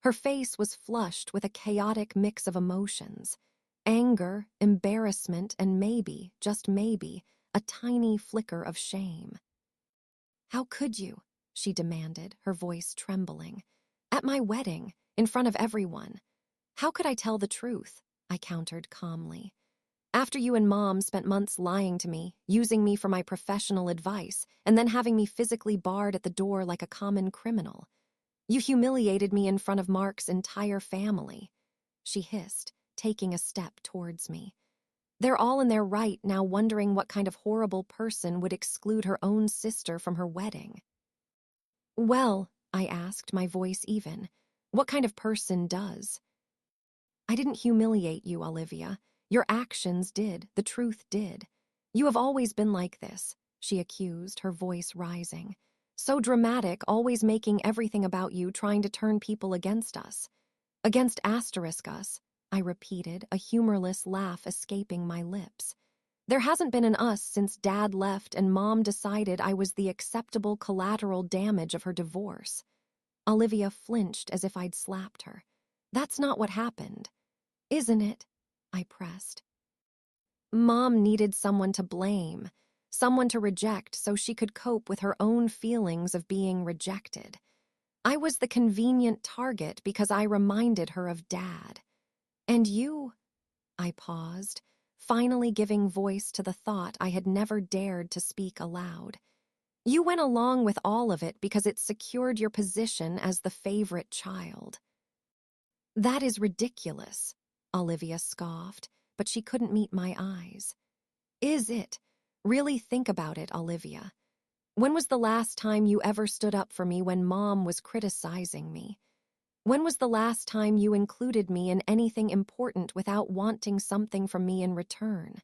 Her face was flushed with a chaotic mix of emotions: anger, embarrassment, and maybe, just maybe, a tiny flicker of shame. "How could you?" she demanded, her voice trembling. "At my wedding, in front of everyone. How could I tell the truth?" I countered calmly. "After you and Mom spent months lying to me, using me for my professional advice, and then having me physically barred at the door like a common criminal. You humiliated me in front of Mark's entire family," she hissed, taking a step towards me. "They're all in their right now, wondering what kind of horrible person would exclude her own sister from her wedding." "Well," I asked, my voice even, "what kind of person does?" I didn't humiliate you, Olivia. Your actions did, the truth did. You have always been like this, she accused, her voice rising. So dramatic, always making everything about you, trying to turn people against us. Against asterisk us, I repeated, a humorless laugh escaping my lips. There hasn't been an us since Dad left and Mom decided I was the acceptable collateral damage of her divorce. Olivia flinched as if I'd slapped her. That's not what happened. Isn't it? I pressed. Mom needed someone to blame, someone to reject so she could cope with her own feelings of being rejected. I was the convenient target because I reminded her of Dad. And you? I paused, finally giving voice to the thought I had never dared to speak aloud. You went along with all of it because it secured your position as the favorite child. That is ridiculous, Olivia scoffed, but she couldn't meet my eyes. Is it? Really think about it, Olivia. When was the last time you ever stood up for me when Mom was criticizing me? When was the last time you included me in anything important without wanting something from me in return?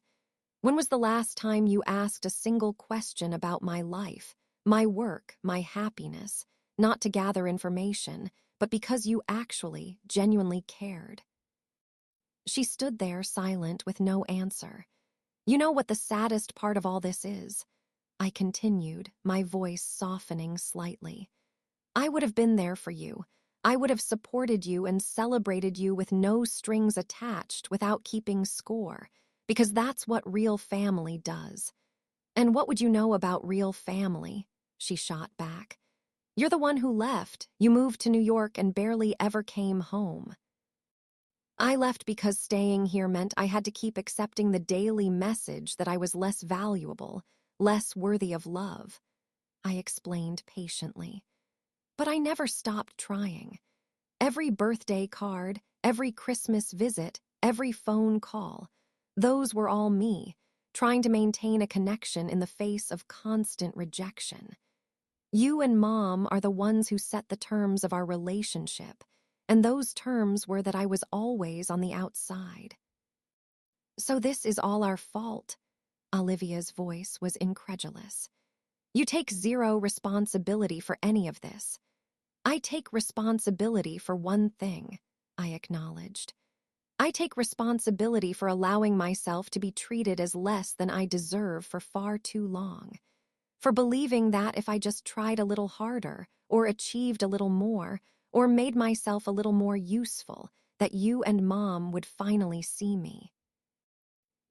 When was the last time you asked a single question about my life, my work, my happiness, not to gather information, but because you actually, genuinely cared? She stood there silent with no answer. You know what the saddest part of all this is? I continued, my voice softening slightly. I would have been there for you. I would have supported you and celebrated you with no strings attached without keeping score, because that's what real family does. And what would you know about real family? She shot back. You're the one who left. You moved to New York and barely ever came home. I left because staying here meant I had to keep accepting the daily message that I was less valuable, less worthy of love. I explained patiently. But I never stopped trying. Every birthday card, every Christmas visit, every phone call, those were all me, trying to maintain a connection in the face of constant rejection. You and Mom are the ones who set the terms of our relationship, and those terms were that I was always on the outside. So this is all our fault, Olivia's voice was incredulous. You take zero responsibility for any of this. I take responsibility for one thing, I acknowledged. I take responsibility for allowing myself to be treated as less than I deserve for far too long. For believing that if I just tried a little harder, or achieved a little more, or made myself a little more useful, that you and Mom would finally see me.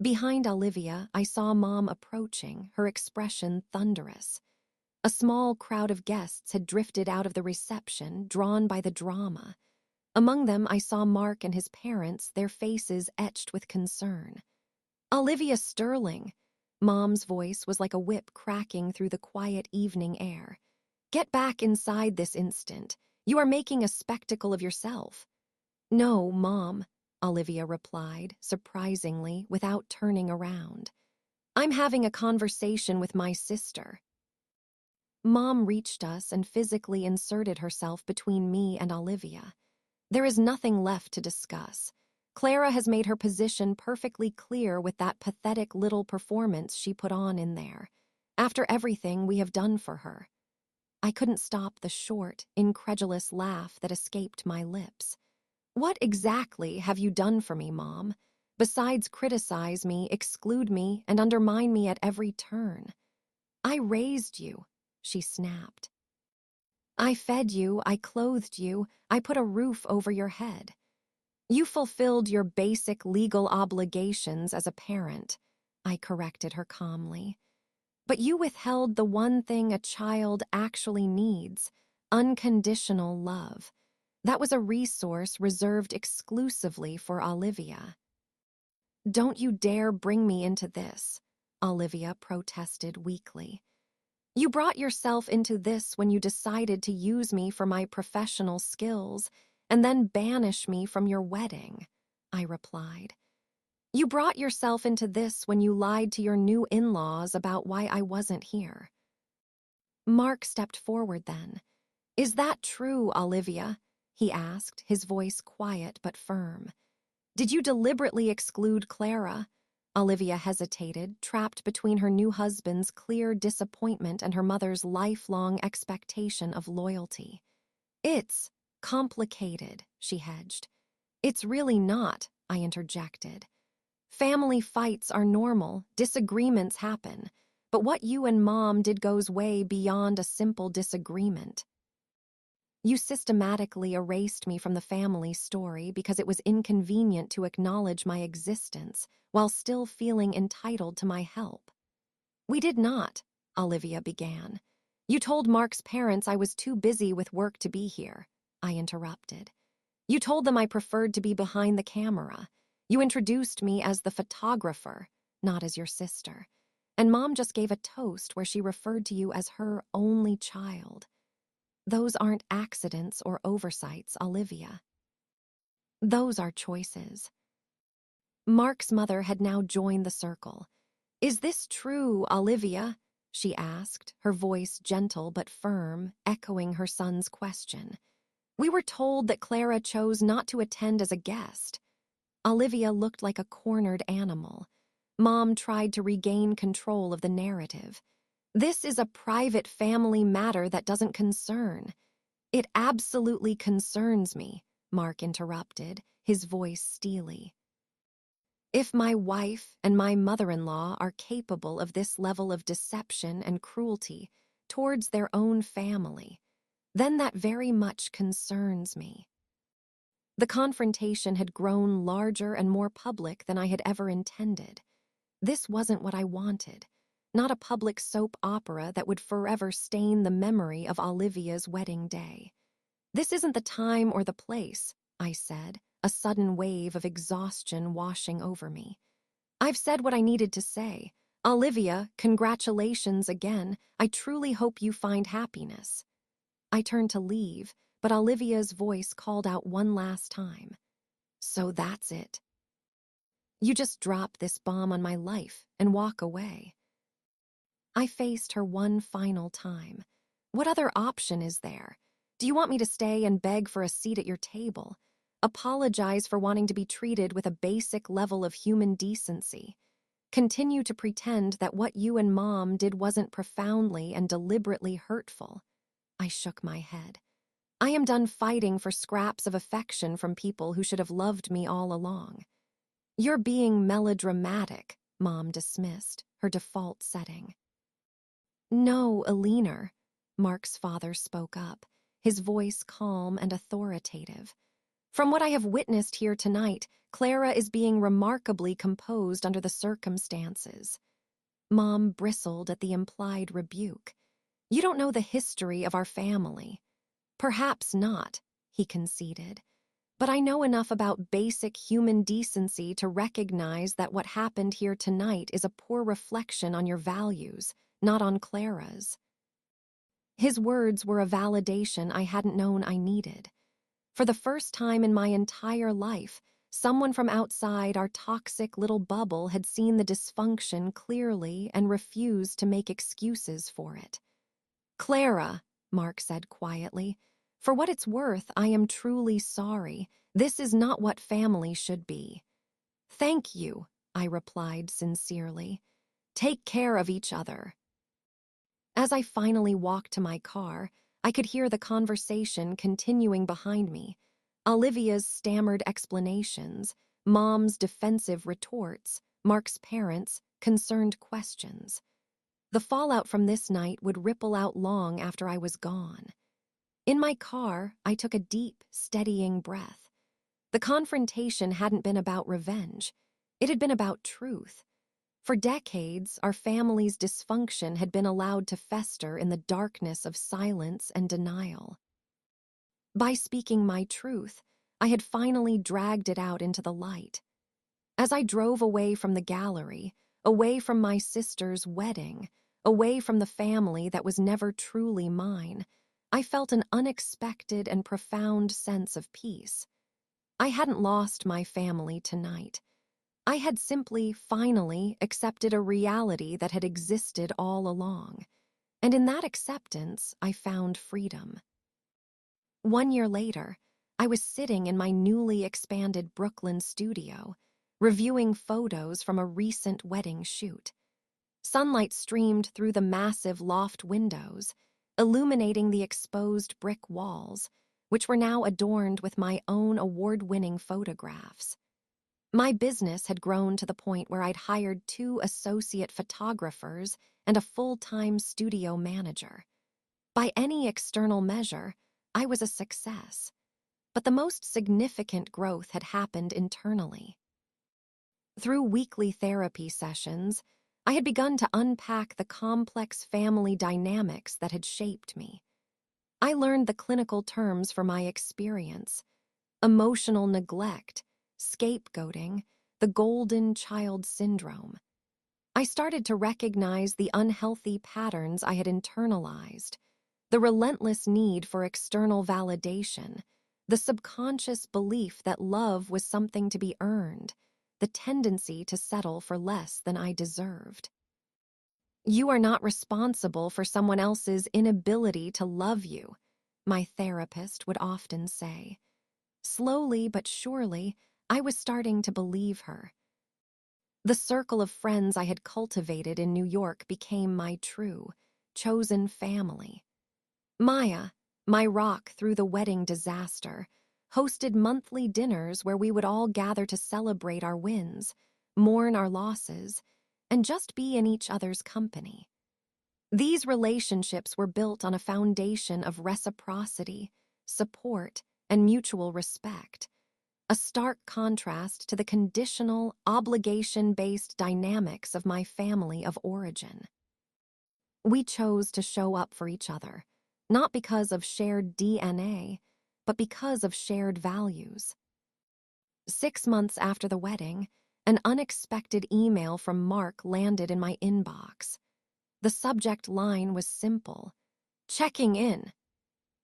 Behind Olivia, I saw Mom approaching, her expression thunderous. A small crowd of guests had drifted out of the reception, drawn by the drama. Among them, I saw Mark and his parents, their faces etched with concern. Olivia Sterling! Mom's voice was like a whip cracking through the quiet evening air. Get back inside this instant. You are making a spectacle of yourself. No, Mom, Olivia replied, surprisingly, without turning around. I'm having a conversation with my sister. Mom reached us and physically inserted herself between me and Olivia. There is nothing left to discuss. Clara has made her position perfectly clear with that pathetic little performance she put on in there, after everything we have done for her. I couldn't stop the short, incredulous laugh that escaped my lips. What exactly have you done for me, Mom, besides criticize me, exclude me, and undermine me at every turn? I raised you, she snapped. I fed you, I clothed you, I put a roof over your head. You fulfilled your basic legal obligations as a parent, I corrected her calmly. But you withheld the one thing a child actually needs, unconditional love. That was a resource reserved exclusively for Olivia. Don't you dare bring me into this, Olivia protested weakly. You brought yourself into this when you decided to use me for my professional skills and then banish me from your wedding, I replied. You brought yourself into this when you lied to your new in-laws about why I wasn't here. Mark stepped forward then. Is that true, Olivia? He asked, his voice quiet but firm. Did you deliberately exclude Clara? Olivia hesitated, trapped between her new husband's clear disappointment and her mother's lifelong expectation of loyalty. It's complicated, she hedged. It's really not, I interjected. Family fights are normal, disagreements happen, but what you and Mom did goes way beyond a simple disagreement. You systematically erased me from the family story because it was inconvenient to acknowledge my existence while still feeling entitled to my help. We did not, Olivia began. You told Mark's parents I was too busy with work to be here, I interrupted. You told them I preferred to be behind the camera. You introduced me as the photographer, not as your sister. And Mom just gave a toast where she referred to you as her only child. Those aren't accidents or oversights, Olivia. Those are choices. Mark's mother had now joined the circle. Is this true, Olivia? She asked, her voice gentle but firm, echoing her son's question. We were told that Clara chose not to attend as a guest. Olivia looked like a cornered animal. Mom tried to regain control of the narrative. This is a private family matter that doesn't concern. It absolutely concerns me, Mark interrupted, his voice steely. If my wife and my mother-in-law are capable of this level of deception and cruelty towards their own family, then that very much concerns me. The confrontation had grown larger and more public than I had ever intended. This wasn't what I wanted, not a public soap opera that would forever stain the memory of Olivia's wedding day. This isn't the time or the place, I said, a sudden wave of exhaustion washing over me. I've said what I needed to say. Olivia, congratulations again. I truly hope you find happiness. I turned to leave, but Olivia's voice called out one last time. So that's it. You just drop this bomb on my life and walk away. I faced her one final time. What other option is there? Do you want me to stay and beg for a seat at your table? Apologize for wanting to be treated with a basic level of human decency? Continue to pretend that what you and Mom did wasn't profoundly and deliberately hurtful? I shook my head. I am done fighting for scraps of affection from people who should have loved me all along. You're being melodramatic, Mom dismissed, her default setting. No, Eleanor, Mark's father spoke up, his voice calm and authoritative. From what I have witnessed here tonight, Clara is being remarkably composed under the circumstances. Mom bristled at the implied rebuke. You don't know the history of our family. Perhaps not, he conceded. But I know enough about basic human decency to recognize that what happened here tonight is a poor reflection on your values, not on Clara's. His words were a validation I hadn't known I needed. For the first time in my entire life, someone from outside our toxic little bubble had seen the dysfunction clearly and refused to make excuses for it. Clara, Mark said quietly, for what it's worth, I am truly sorry. This is not what family should be. Thank you, I replied sincerely. Take care of each other. As I finally walked to my car, I could hear the conversation continuing behind me. Olivia's stammered explanations, Mom's defensive retorts, Mark's parents' concerned questions. The fallout from this night would ripple out long after I was gone. In my car, I took a deep, steadying breath. The confrontation hadn't been about revenge. It had been about truth. For decades, our family's dysfunction had been allowed to fester in the darkness of silence and denial. By speaking my truth, I had finally dragged it out into the light. As I drove away from the gallery, away from my sister's wedding, away from the family that was never truly mine, I felt an unexpected and profound sense of peace. I hadn't lost my family tonight. I had simply, finally, accepted a reality that had existed all along. And in that acceptance, I found freedom. 1 year later, I was sitting in my newly expanded Brooklyn studio, reviewing photos from a recent wedding shoot. Sunlight streamed through the massive loft windows, illuminating the exposed brick walls, which were now adorned with my own award-winning photographs. My business had grown to the point where I'd hired 2 associate photographers and a full-time studio manager. By any external measure, I was a success. But the most significant growth had happened internally. Through weekly therapy sessions, I had begun to unpack the complex family dynamics that had shaped me. I learned the clinical terms for my experience: emotional neglect, scapegoating, the golden child syndrome. I started to recognize the unhealthy patterns I had internalized, the relentless need for external validation, the subconscious belief that love was something to be earned, the tendency to settle for less than I deserved. "You are not responsible for someone else's inability to love you," my therapist would often say. Slowly but surely, I was starting to believe her. The circle of friends I had cultivated in New York became my true, chosen family. Maya, my rock through the wedding disaster, hosted monthly dinners where we would all gather to celebrate our wins, mourn our losses, and just be in each other's company. These relationships were built on a foundation of reciprocity, support, and mutual respect, a stark contrast to the conditional, obligation-based dynamics of my family of origin. We chose to show up for each other, not because of shared DNA, but because of shared values. 6 months after the wedding, an unexpected email from Mark landed in my inbox. The subject line was simple: checking in.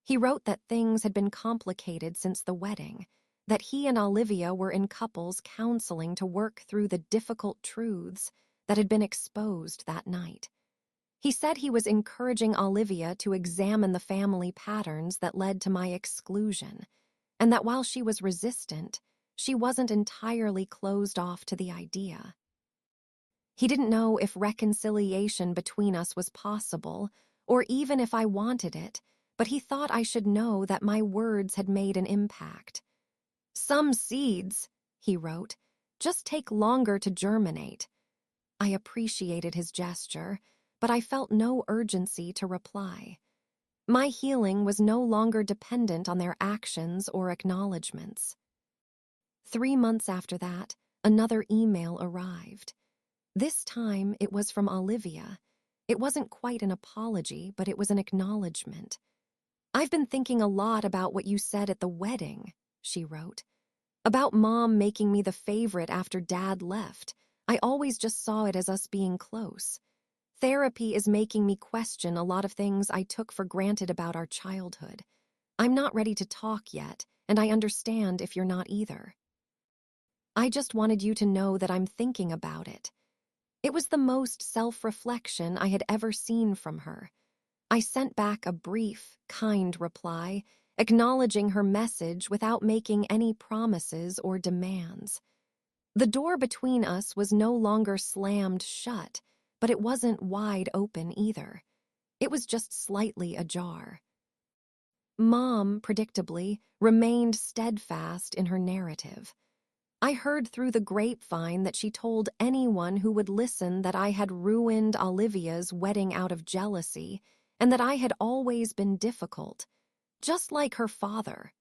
He wrote that things had been complicated since the wedding, that he and Olivia were in couples counseling to work through the difficult truths that had been exposed that night. He said he was encouraging Olivia to examine the family patterns that led to my exclusion, and that while she was resistant, she wasn't entirely closed off to the idea. He didn't know if reconciliation between us was possible, or even if I wanted it, but he thought I should know that my words had made an impact. "Some seeds," he wrote, "just take longer to germinate." I appreciated his gesture, but I felt no urgency to reply. My healing was no longer dependent on their actions or acknowledgments. 3 months after that, another email arrived. This time, it was from Olivia. It wasn't quite an apology, but it was an acknowledgement. "I've been thinking a lot about what you said at the wedding," she wrote. "About Mom making me the favorite after Dad left. I always just saw it as us being close. Therapy is making me question a lot of things I took for granted about our childhood. I'm not ready to talk yet, and I understand if you're not either. I just wanted you to know that I'm thinking about it." It was the most self-reflection I had ever seen from her. I sent back a brief, kind reply, acknowledging her message without making any promises or demands. The door between us was no longer slammed shut, but it wasn't wide open either. It was just slightly ajar. Mom, predictably, remained steadfast in her narrative. I heard through the grapevine that she told anyone who would listen that I had ruined Olivia's wedding out of jealousy, and that I had always been difficult, just like her father.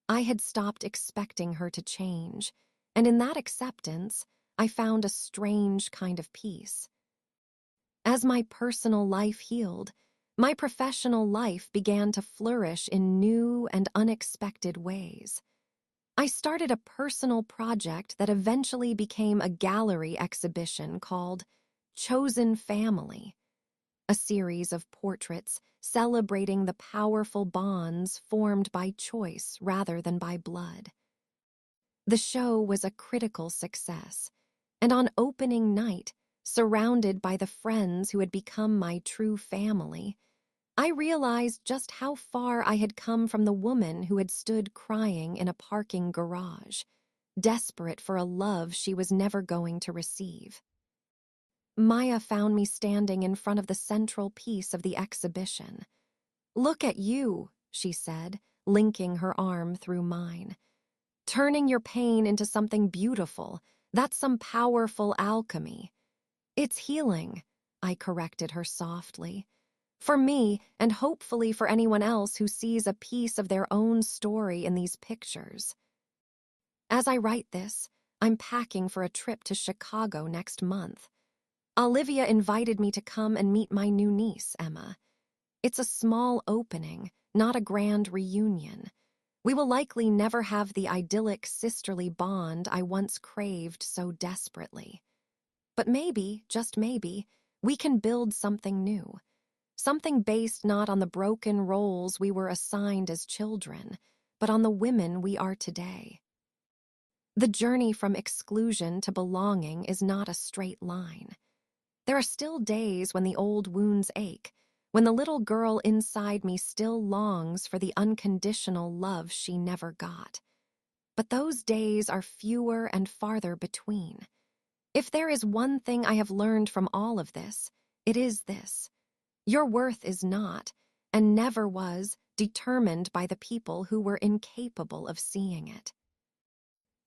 I had stopped expecting her to change, and in that acceptance, I found a strange kind of peace. As my personal life healed, my professional life began to flourish in new and unexpected ways. I started a personal project that eventually became a gallery exhibition called Chosen Family, a series of portraits celebrating the powerful bonds formed by choice rather than by blood. The show was a critical success, and on opening night, surrounded by the friends who had become my true family, I realized just how far I had come from the woman who had stood crying in a parking garage, desperate for a love she was never going to receive. Maya found me standing in front of the central piece of the exhibition. "Look at you," she said, linking her arm through mine. "Turning your pain into something beautiful. That's some powerful alchemy." "It's healing," I corrected her softly. "For me, and hopefully for anyone else who sees a piece of their own story in these pictures." As I write this, I'm packing for a trip to Chicago next month. Olivia invited me to come and meet my new niece, Emma. It's a small opening, not a grand reunion. We will likely never have the idyllic sisterly bond I once craved so desperately. But maybe, just maybe, we can build something new. Something based not on the broken roles we were assigned as children, but on the women we are today. The journey from exclusion to belonging is not a straight line. There are still days when the old wounds ache, when the little girl inside me still longs for the unconditional love she never got. But those days are fewer and farther between. If there is one thing I have learned from all of this, it is this: your worth is not, and never was, determined by the people who were incapable of seeing it.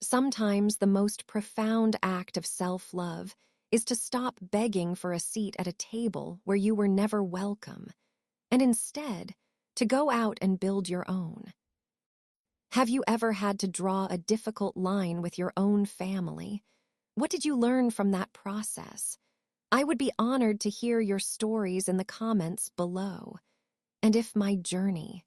Sometimes the most profound act of self-love is to stop begging for a seat at a table where you were never welcome, and instead to go out and build your own. Have you ever had to draw a difficult line with your own family? What did you learn from that process? I would be honored to hear your stories in the comments below. And if my journey,